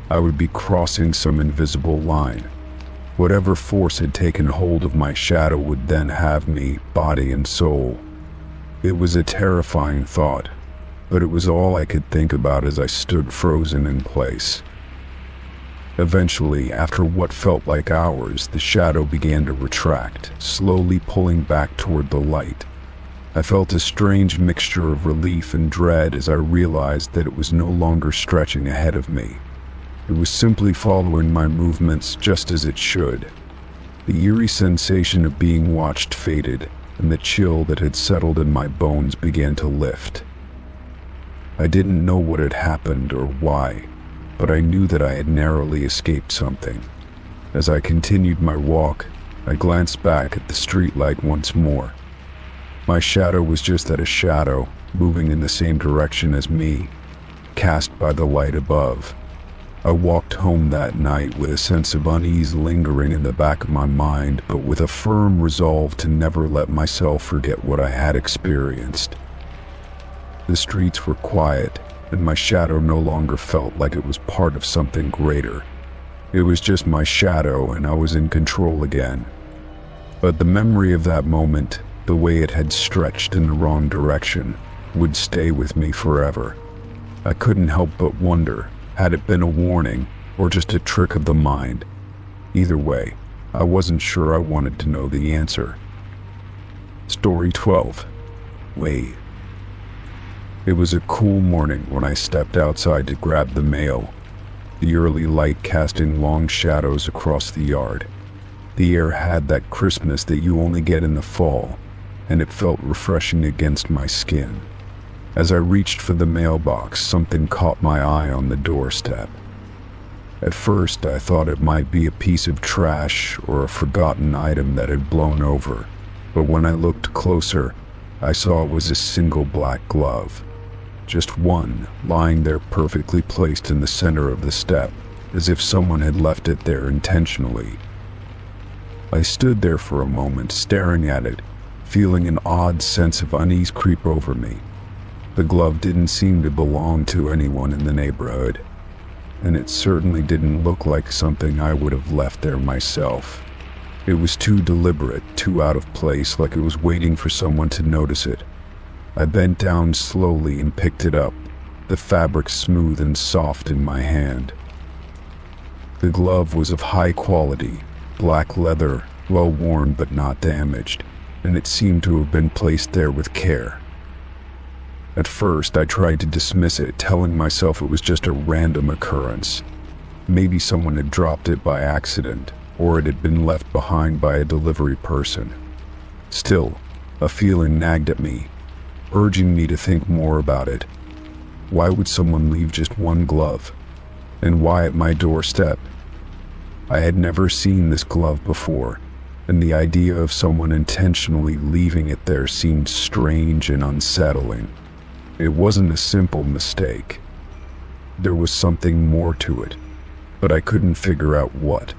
I would be crossing some invisible line. Whatever force had taken hold of my shadow would then have me, body and soul. It was a terrifying thought, but it was all I could think about as I stood frozen in place. Eventually, after what felt like hours, the shadow began to retract, slowly pulling back toward the light. I felt a strange mixture of relief and dread as I realized that it was no longer stretching ahead of me. It was simply following my movements just as it should. The eerie sensation of being watched faded, and the chill that had settled in my bones began to lift. I didn't know what had happened or why, but I knew that I had narrowly escaped something. As I continued my walk, I glanced back at the streetlight once more. My shadow was just that, a shadow, moving in the same direction as me, cast by the light above. I walked home that night with a sense of unease lingering in the back of my mind, but with a firm resolve to never let myself forget what I had experienced. The streets were quiet, and my shadow no longer felt like it was part of something greater. It was just my shadow, and I was in control again. But the memory of that moment, the way it had stretched in the wrong direction, would stay with me forever. I couldn't help but wonder, had it been a warning, or just a trick of the mind? Either way, I wasn't sure I wanted to know the answer. Story 12. Wait. It was a cool morning when I stepped outside to grab the mail, the early light casting long shadows across the yard. The air had that crispness that you only get in the fall, and it felt refreshing against my skin. As I reached for the mailbox, something caught my eye on the doorstep. At first, I thought it might be a piece of trash or a forgotten item that had blown over, but when I looked closer, I saw it was a single black glove. Just one, lying there perfectly placed in the center of the step, as if someone had left it there intentionally. I stood there for a moment, staring at it, feeling an odd sense of unease creep over me. The glove didn't seem to belong to anyone in the neighborhood, and it certainly didn't look like something I would have left there myself. It was too deliberate, too out of place, like it was waiting for someone to notice it. I bent down slowly and picked it up, the fabric smooth and soft in my hand. The glove was of high quality, black leather, well worn but not damaged, and it seemed to have been placed there with care. At first, I tried to dismiss it, telling myself it was just a random occurrence. Maybe someone had dropped it by accident, or it had been left behind by a delivery person. Still, a feeling nagged at me, urging me to think more about it. Why would someone leave just one glove? And why at my doorstep? I had never seen this glove before, and the idea of someone intentionally leaving it there seemed strange and unsettling. It wasn't a simple mistake. There was something more to it, but I couldn't figure out what.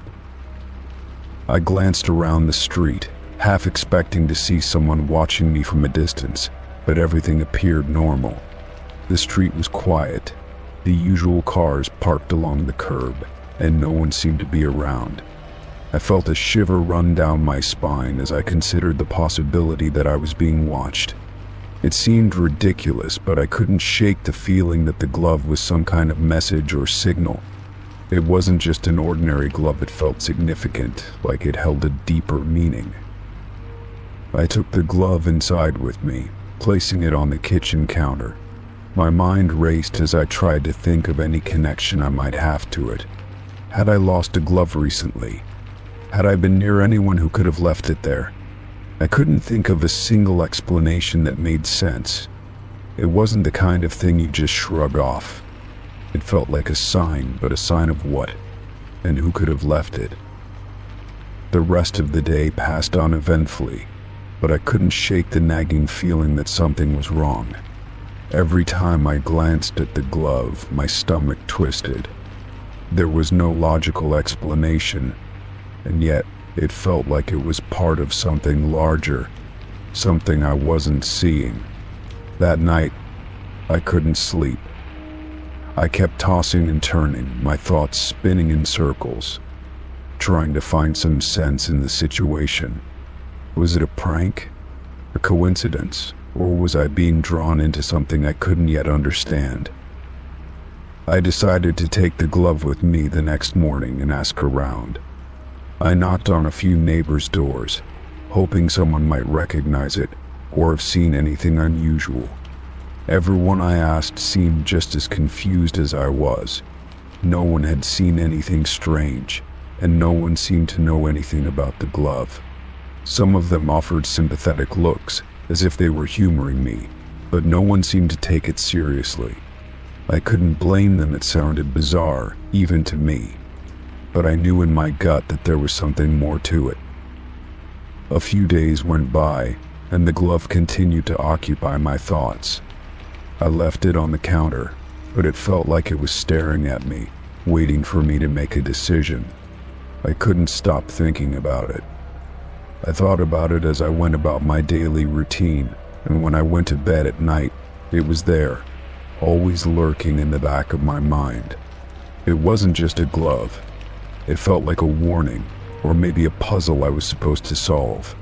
I glanced around the street, half expecting to see someone watching me from a distance, but everything appeared normal. The street was quiet, the usual cars parked along the curb, and no one seemed to be around. I felt a shiver run down my spine as I considered the possibility that I was being watched. It seemed ridiculous, but I couldn't shake the feeling that the glove was some kind of message or signal. It wasn't just an ordinary glove, it felt significant, like it held a deeper meaning. I took the glove inside with me, placing it on the kitchen counter. My mind raced as I tried to think of any connection I might have to it. Had I lost a glove recently? Had I been near anyone who could have left it there? I couldn't think of a single explanation that made sense. It wasn't the kind of thing you just shrug off. It felt like a sign, but a sign of what? And who could have left it? The rest of the day passed uneventfully, but I couldn't shake the nagging feeling that something was wrong. Every time I glanced at the glove, my stomach twisted. There was no logical explanation, and yet it felt like it was part of something larger, something I wasn't seeing. That night, I couldn't sleep. I kept tossing and turning, my thoughts spinning in circles, trying to find some sense in the situation. Was it a prank? A coincidence? Or was I being drawn into something I couldn't yet understand? I decided to take the glove with me the next morning and ask around. I knocked on a few neighbors' doors, hoping someone might recognize it or have seen anything unusual. Everyone I asked seemed just as confused as I was. No one had seen anything strange, and no one seemed to know anything about the glove. Some of them offered sympathetic looks, as if they were humoring me, but no one seemed to take it seriously. I couldn't blame them, it sounded bizarre, even to me. But I knew in my gut that there was something more to it. A few days went by, and the glove continued to occupy my thoughts. I left it on the counter, but it felt like it was staring at me, waiting for me to make a decision. I couldn't stop thinking about it. I thought about it as I went about my daily routine, and when I went to bed at night, it was there, always lurking in the back of my mind. It wasn't just a glove. It felt like a warning, or maybe a puzzle I was supposed to solve.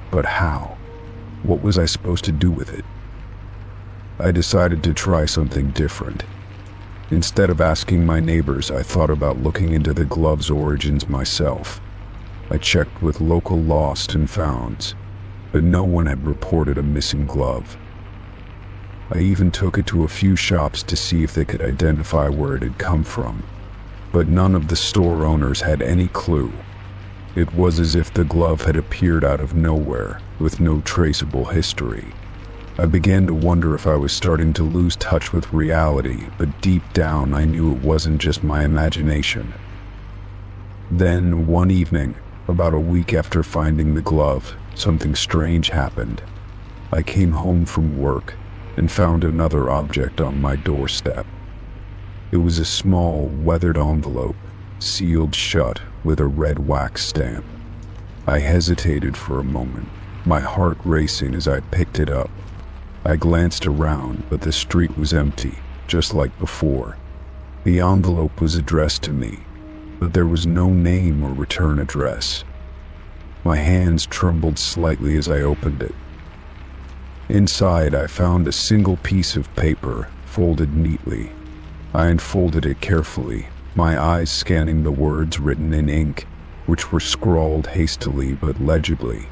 But how? What was I supposed to do with it? I decided to try something different. Instead of asking my neighbors, I thought about looking into the glove's origins myself. I checked with local lost and founds, but no one had reported a missing glove. I even took it to a few shops to see if they could identify where it had come from, but none of the store owners had any clue. It was as if the glove had appeared out of nowhere, with no traceable history. I began to wonder if I was starting to lose touch with reality, but deep down I knew it wasn't just my imagination. Then, one evening, about a week after finding the glove, something strange happened. I came home from work and found another object on my doorstep. It was a small, weathered envelope, sealed shut with a red wax stamp. I hesitated for a moment, my heart racing as I picked it up. I glanced around, but the street was empty, just like before. The envelope was addressed to me, but there was no name or return address. My hands trembled slightly as I opened it. Inside, I found a single piece of paper, folded neatly. I unfolded it carefully, my eyes scanning the words written in ink, which were scrawled hastily but legibly.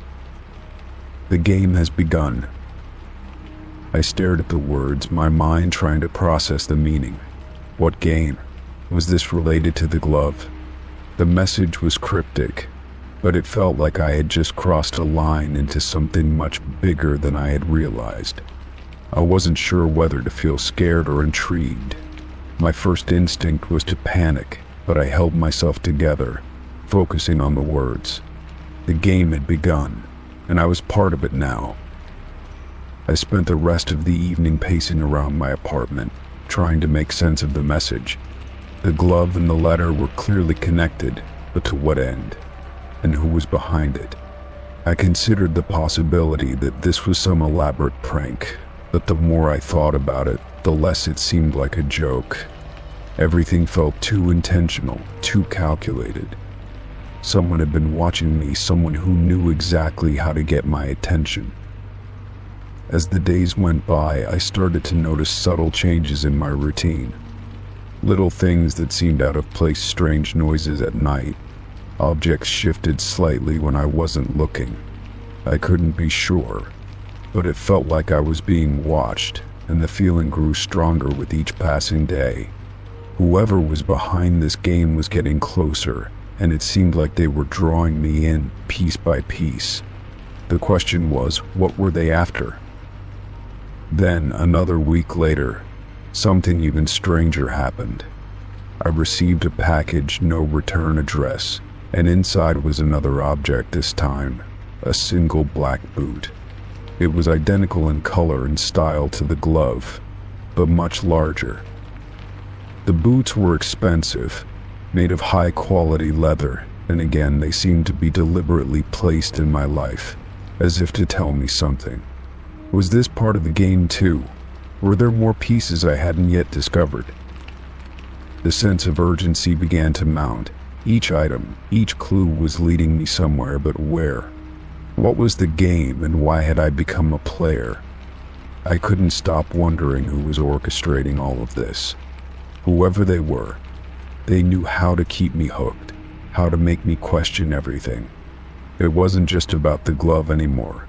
"The game has begun." I stared at the words, my mind trying to process the meaning. What game? Was this related to the glove? The message was cryptic, but it felt like I had just crossed a line into something much bigger than I had realized. I wasn't sure whether to feel scared or intrigued. My first instinct was to panic, but I held myself together, focusing on the words. The game had begun, and I was part of it now. I spent the rest of the evening pacing around my apartment, trying to make sense of the message. The glove and the letter were clearly connected, but to what end? And who was behind it? I considered the possibility that this was some elaborate prank, but the more I thought about it, the less it seemed like a joke. Everything felt too intentional, too calculated. Someone had been watching me, someone who knew exactly how to get my attention. As the days went by, I started to notice subtle changes in my routine. Little things that seemed out of place, strange noises at night. Objects shifted slightly when I wasn't looking. I couldn't be sure, but it felt like I was being watched, and the feeling grew stronger with each passing day. Whoever was behind this game was getting closer, and it seemed like they were drawing me in piece by piece. The question was, what were they after? Then, another week later, something even stranger happened. I received a package, no return address, and inside was another object this time, a single black boot. It was identical in color and style to the glove, but much larger. The boots were expensive, made of high-quality leather, and again they seemed to be deliberately placed in my life, as if to tell me something. Was this part of the game too? Were there more pieces I hadn't yet discovered? The sense of urgency began to mount. Each item, each clue was leading me somewhere, but where? What was the game, and why had I become a player? I couldn't stop wondering who was orchestrating all of this. Whoever they were, they knew how to keep me hooked, how to make me question everything. It wasn't just about the glove anymore.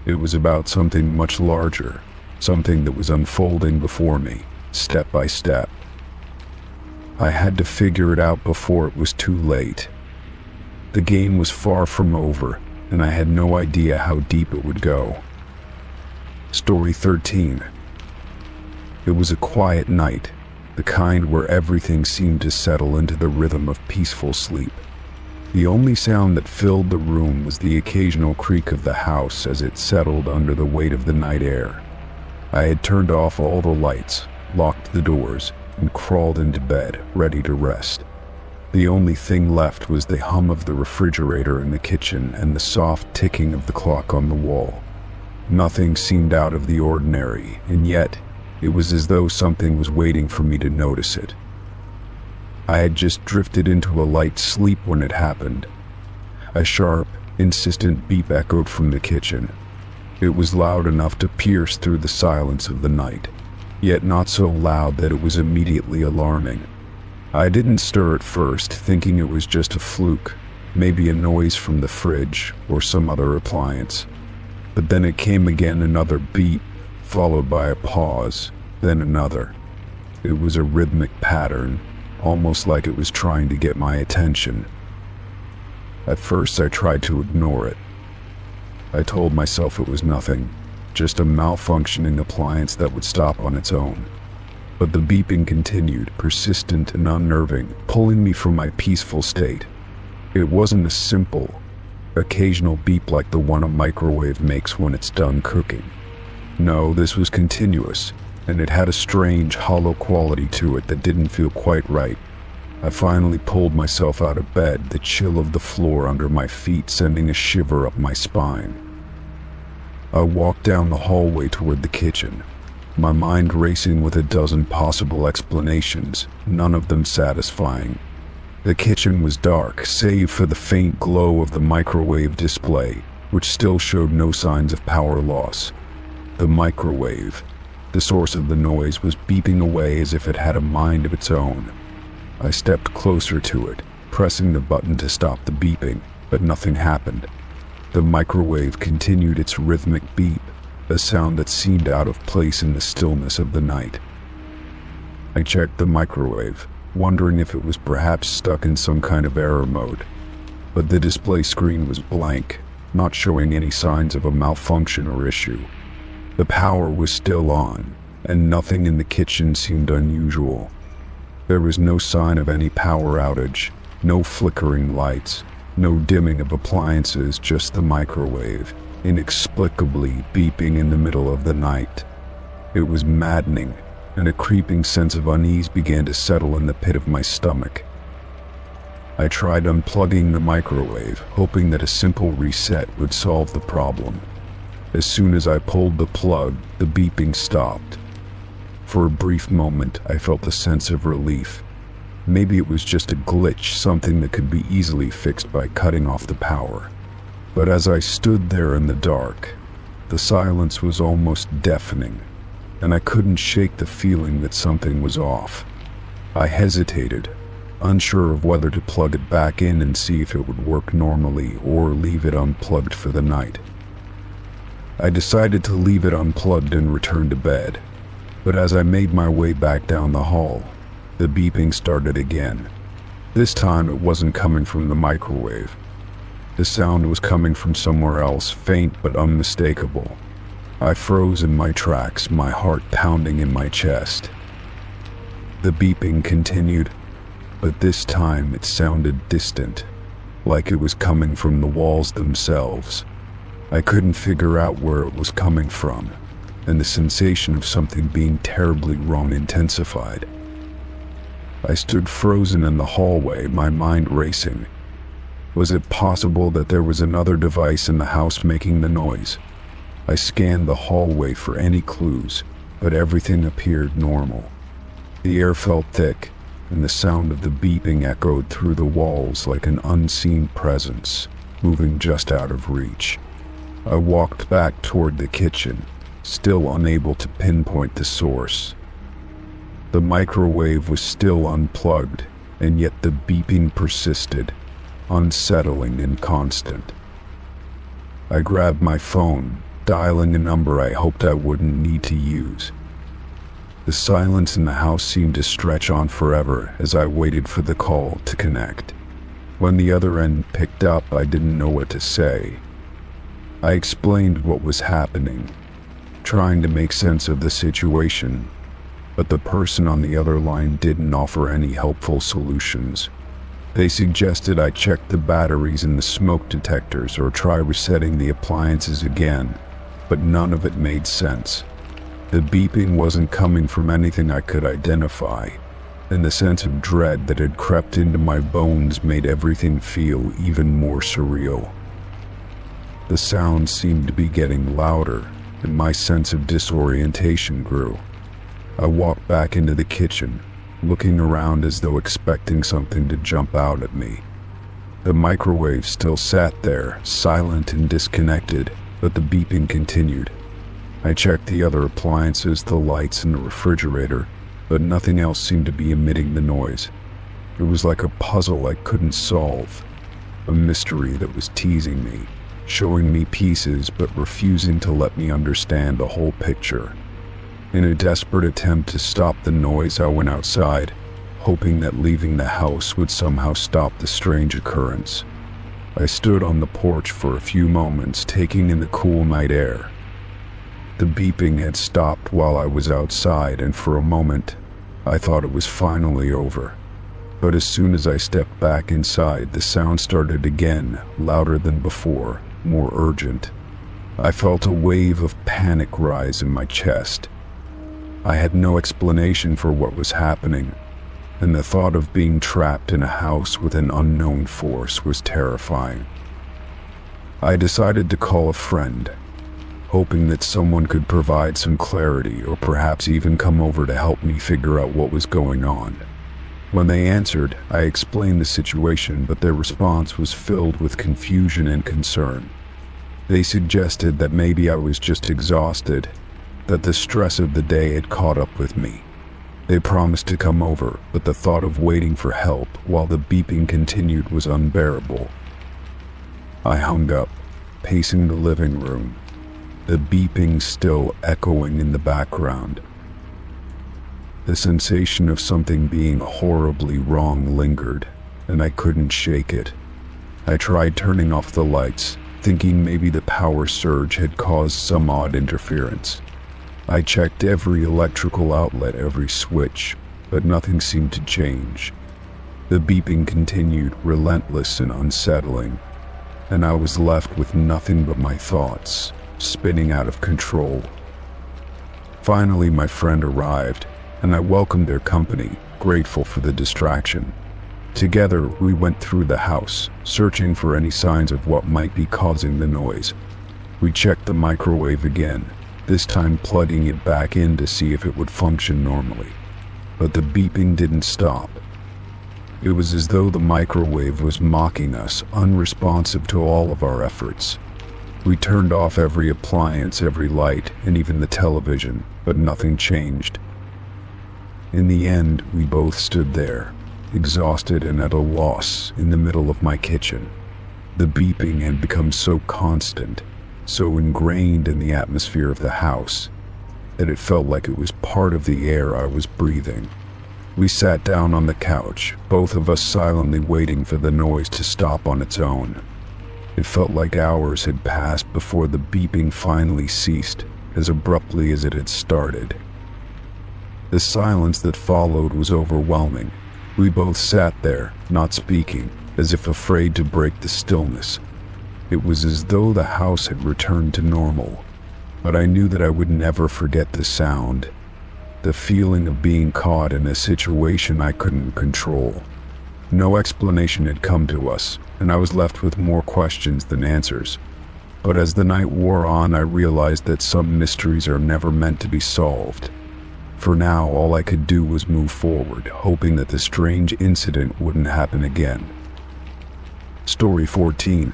It was about something much larger, something that was unfolding before me, step by step. I had to figure it out before it was too late. The game was far from over, and I had no idea how deep it would go. Story 13. It was a quiet night, the kind where everything seemed to settle into the rhythm of peaceful sleep. The only sound that filled the room was the occasional creak of the house as it settled under the weight of the night air. I had turned off all the lights, locked the doors, and crawled into bed, ready to rest. The only thing left was the hum of the refrigerator in the kitchen and the soft ticking of the clock on the wall. Nothing seemed out of the ordinary, and yet it was as though something was waiting for me to notice it. I had just drifted into a light sleep when it happened. A sharp, insistent beep echoed from the kitchen. It was loud enough to pierce through the silence of the night, yet not so loud that it was immediately alarming. I didn't stir at first, thinking it was just a fluke, maybe a noise from the fridge or some other appliance. But then it came again, another beep, followed by a pause, then another. It was a rhythmic pattern, almost like it was trying to get my attention. At first I tried to ignore it. I told myself it was nothing, just a malfunctioning appliance that would stop on its own. But the beeping continued, persistent and unnerving, pulling me from my peaceful state. It wasn't a simple, occasional beep like the one a microwave makes when it's done cooking. No, this was continuous, and it had a strange, hollow quality to it that didn't feel quite right. I finally pulled myself out of bed, the chill of the floor under my feet sending a shiver up my spine. I walked down the hallway toward the kitchen, my mind racing with a dozen possible explanations, none of them satisfying. The kitchen was dark, save for the faint glow of the microwave display, which still showed no signs of power loss. The microwave, the source of the noise, was beeping away as if it had a mind of its own. I stepped closer to it, pressing the button to stop the beeping, but nothing happened. The microwave continued its rhythmic beep, a sound that seemed out of place in the stillness of the night. I checked the microwave, wondering if it was perhaps stuck in some kind of error mode, but the display screen was blank, not showing any signs of a malfunction or issue. The power was still on, and nothing in the kitchen seemed unusual. There was no sign of any power outage, no flickering lights, No dimming of appliances, just the microwave, inexplicably beeping in the middle of the night. It was maddening, and a creeping sense of unease began to settle in the pit of my stomach. I tried unplugging the microwave, hoping that a simple reset would solve the problem. As soon as I pulled the plug, the beeping stopped. For a brief moment, I felt a sense of relief. Maybe it was just a glitch, something that could be easily fixed by cutting off the power. But as I stood there in the dark, the silence was almost deafening, and I couldn't shake the feeling that something was off. I hesitated, unsure of whether to plug it back in and see if it would work normally or leave it unplugged for the night. I decided to leave it unplugged and return to bed, but as I made my way back down the hall, the beeping started again. This time it wasn't coming from the microwave. The sound was coming from somewhere else, faint but unmistakable. I froze in my tracks, my heart pounding in my chest. The beeping continued, but this time it sounded distant, like it was coming from the walls themselves. I couldn't figure out where it was coming from, and the sensation of something being terribly wrong intensified. I stood frozen in the hallway, my mind racing. Was it possible that there was another device in the house making the noise? I scanned the hallway for any clues, but everything appeared normal. The air felt thick, and the sound of the beeping echoed through the walls like an unseen presence, moving just out of reach. I walked back toward the kitchen, still unable to pinpoint the source. The microwave was still unplugged, and yet the beeping persisted, unsettling and constant. I grabbed my phone, dialing a number I hoped I wouldn't need to use. The silence in the house seemed to stretch on forever as I waited for the call to connect. When the other end picked up, I didn't know what to say. I explained what was happening, trying to make sense of the situation, but the person on the other line didn't offer any helpful solutions. They suggested I check the batteries in the smoke detectors or try resetting the appliances again, but none of it made sense. The beeping wasn't coming from anything I could identify, and the sense of dread that had crept into my bones made everything feel even more surreal. The sound seemed to be getting louder, and my sense of disorientation grew. I walked back into the kitchen, looking around as though expecting something to jump out at me. The microwave still sat there, silent and disconnected, but the beeping continued. I checked the other appliances, the lights, and the refrigerator, but nothing else seemed to be emitting the noise. It was like a puzzle I couldn't solve, a mystery that was teasing me, showing me pieces but refusing to let me understand the whole picture. In a desperate attempt to stop the noise, I went outside, hoping that leaving the house would somehow stop the strange occurrence. I stood on the porch for a few moments, taking in the cool night air. The beeping had stopped while I was outside, and for a moment, I thought it was finally over. But as soon as I stepped back inside, the sound started again, louder than before, more urgent. I felt a wave of panic rise in my chest. I had no explanation for what was happening, and the thought of being trapped in a house with an unknown force was terrifying. I decided to call a friend, hoping that someone could provide some clarity or perhaps even come over to help me figure out what was going on. When they answered, I explained the situation, but their response was filled with confusion and concern. They suggested that maybe I was just exhausted, that the stress of the day had caught up with me. They promised to come over, but the thought of waiting for help while the beeping continued was unbearable. I hung up, pacing the living room, the beeping still echoing in the background. The sensation of something being horribly wrong lingered, and I couldn't shake it. I tried turning off the lights, thinking maybe the power surge had caused some odd interference. I checked every electrical outlet, every switch, but nothing seemed to change. The beeping continued, relentless and unsettling, and I was left with nothing but my thoughts, spinning out of control. Finally, my friend arrived, and I welcomed their company, grateful for the distraction. Together, we went through the house, searching for any signs of what might be causing the noise. We checked the microwave again, this time plugging it back in to see if it would function normally. But the beeping didn't stop. It was as though the microwave was mocking us, unresponsive to all of our efforts. We turned off every appliance, every light, and even the television, but nothing changed. In the end, we both stood there, exhausted and at a loss, in the middle of my kitchen. The beeping had become so constant, so ingrained in the atmosphere of the house, that it felt like it was part of the air I was breathing. We sat down on the couch, both of us silently waiting for the noise to stop on its own. It felt like hours had passed before the beeping finally ceased, as abruptly as it had started. The silence that followed was overwhelming. We both sat there, not speaking, as if afraid to break the stillness. It was as though the house had returned to normal, but I knew that I would never forget the sound, the feeling of being caught in a situation I couldn't control. No explanation had come to us, and I was left with more questions than answers. But as the night wore on, I realized that some mysteries are never meant to be solved. For now, all I could do was move forward, hoping that the strange incident wouldn't happen again. Story 14.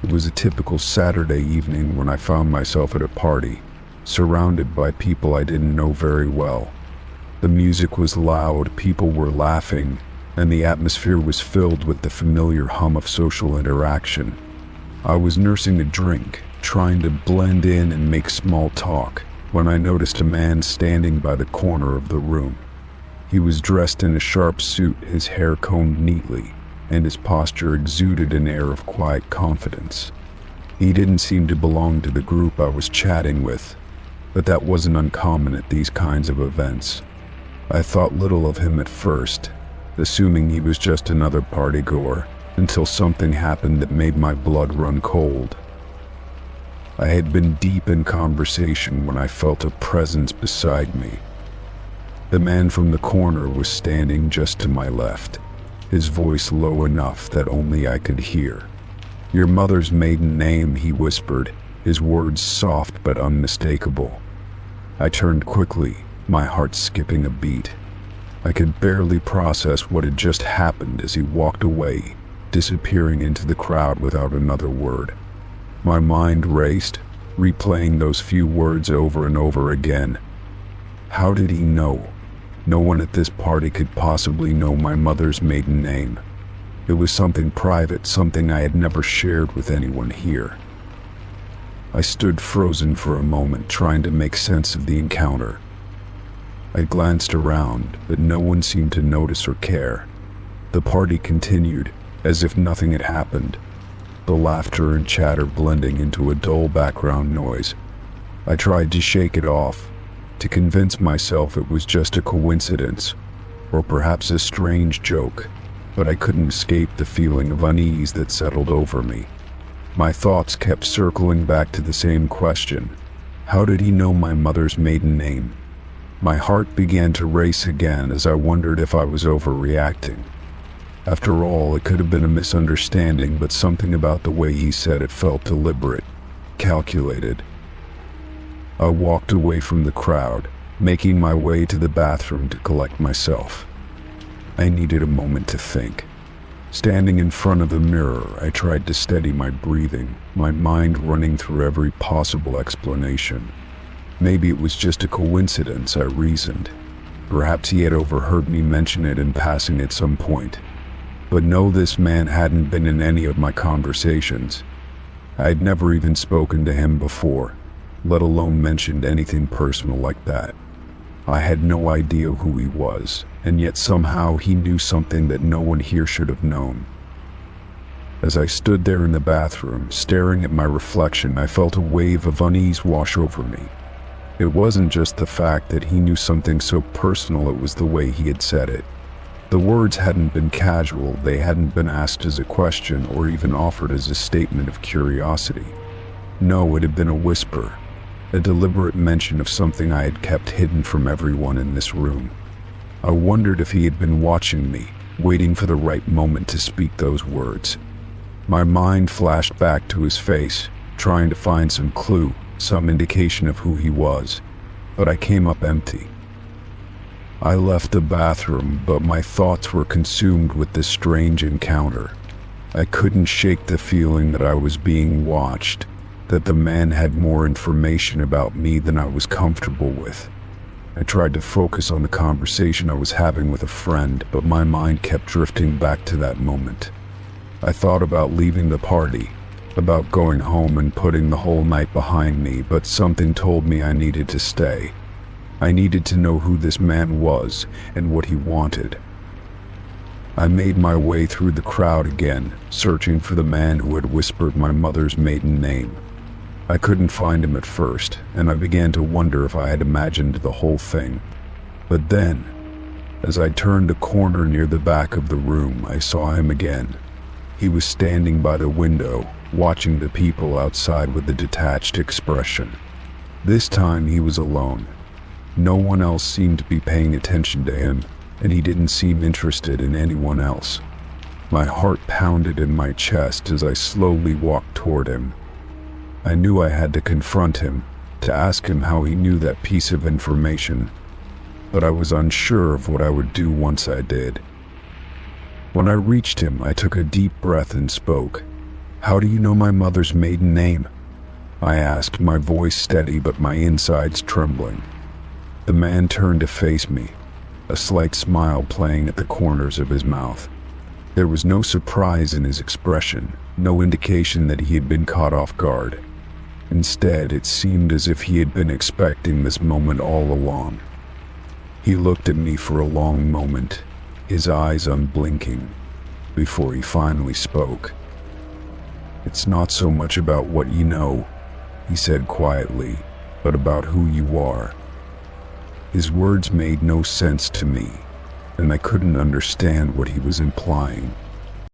It was a typical Saturday evening when I found myself at a party, surrounded by people I didn't know very well. The music was loud, people were laughing, and the atmosphere was filled with the familiar hum of social interaction. I was nursing a drink, trying to blend in and make small talk, when I noticed a man standing by the corner of the room. He was dressed in a sharp suit, his hair combed neatly, and his posture exuded an air of quiet confidence. He didn't seem to belong to the group I was chatting with, but that wasn't uncommon at these kinds of events. I thought little of him at first, assuming he was just another partygoer, until something happened that made my blood run cold. I had been deep in conversation when I felt a presence beside me. The man from the corner was standing just to my left, his voice low enough that only I could hear. "Your mother's maiden name," he whispered, his words soft but unmistakable. I turned quickly, my heart skipping a beat. I could barely process what had just happened as he walked away, disappearing into the crowd without another word. My mind raced, replaying those few words over and over again. How did he know? No one at this party could possibly know my mother's maiden name. It was something private, something I had never shared with anyone here. I stood frozen for a moment, trying to make sense of the encounter. I glanced around, but no one seemed to notice or care. The party continued, as if nothing had happened, the laughter and chatter blending into a dull background noise. I tried to shake it off, to convince myself it was just a coincidence, or perhaps a strange joke, but I couldn't escape the feeling of unease that settled over me. My thoughts kept circling back to the same question. How did he know my mother's maiden name? My heart began to race again as I wondered if I was overreacting. After all, it could have been a misunderstanding, but something about the way he said it felt deliberate, calculated. I walked away from the crowd, making my way to the bathroom to collect myself. I needed a moment to think. Standing in front of the mirror, I tried to steady my breathing, my mind running through every possible explanation. Maybe it was just a coincidence, I reasoned. Perhaps he had overheard me mention it in passing at some point. But no, this man hadn't been in any of my conversations. I had never even spoken to him before, let alone mentioned anything personal like that. I had no idea who he was, and yet somehow he knew something that no one here should have known. As I stood there in the bathroom, staring at my reflection, I felt a wave of unease wash over me. It wasn't just the fact that he knew something so personal, it was the way he had said it. The words hadn't been casual, they hadn't been asked as a question or even offered as a statement of curiosity. No, it had been a whisper, a deliberate mention of something I had kept hidden from everyone in this room. I wondered if he had been watching me, waiting for the right moment to speak those words. My mind flashed back to his face, trying to find some clue, some indication of who he was, but I came up empty. I left the bathroom, but my thoughts were consumed with this strange encounter. I couldn't shake the feeling that I was being watched, that the man had more information about me than I was comfortable with. I tried to focus on the conversation I was having with a friend, but my mind kept drifting back to that moment. I thought about leaving the party, about going home and putting the whole night behind me, but something told me I needed to stay. I needed to know who this man was and what he wanted. I made my way through the crowd again, searching for the man who had whispered my mother's maiden name. I couldn't find him at first, and I began to wonder if I had imagined the whole thing. But then, as I turned a corner near the back of the room, I saw him again. He was standing by the window, watching the people outside with a detached expression. This time he was alone. No one else seemed to be paying attention to him, and he didn't seem interested in anyone else. My heart pounded in my chest as I slowly walked toward him. I knew I had to confront him, to ask him how he knew that piece of information, but I was unsure of what I would do once I did. When I reached him, I took a deep breath and spoke. "How do you know my mother's maiden name?" I asked, my voice steady but my insides trembling. The man turned to face me, a slight smile playing at the corners of his mouth. There was no surprise in his expression, no indication that he had been caught off guard. Instead, it seemed as if he had been expecting this moment all along. He looked at me for a long moment, his eyes unblinking, before he finally spoke. "It's not so much about what you know," he said quietly, "but about who you are." His words made no sense to me, and I couldn't understand what he was implying.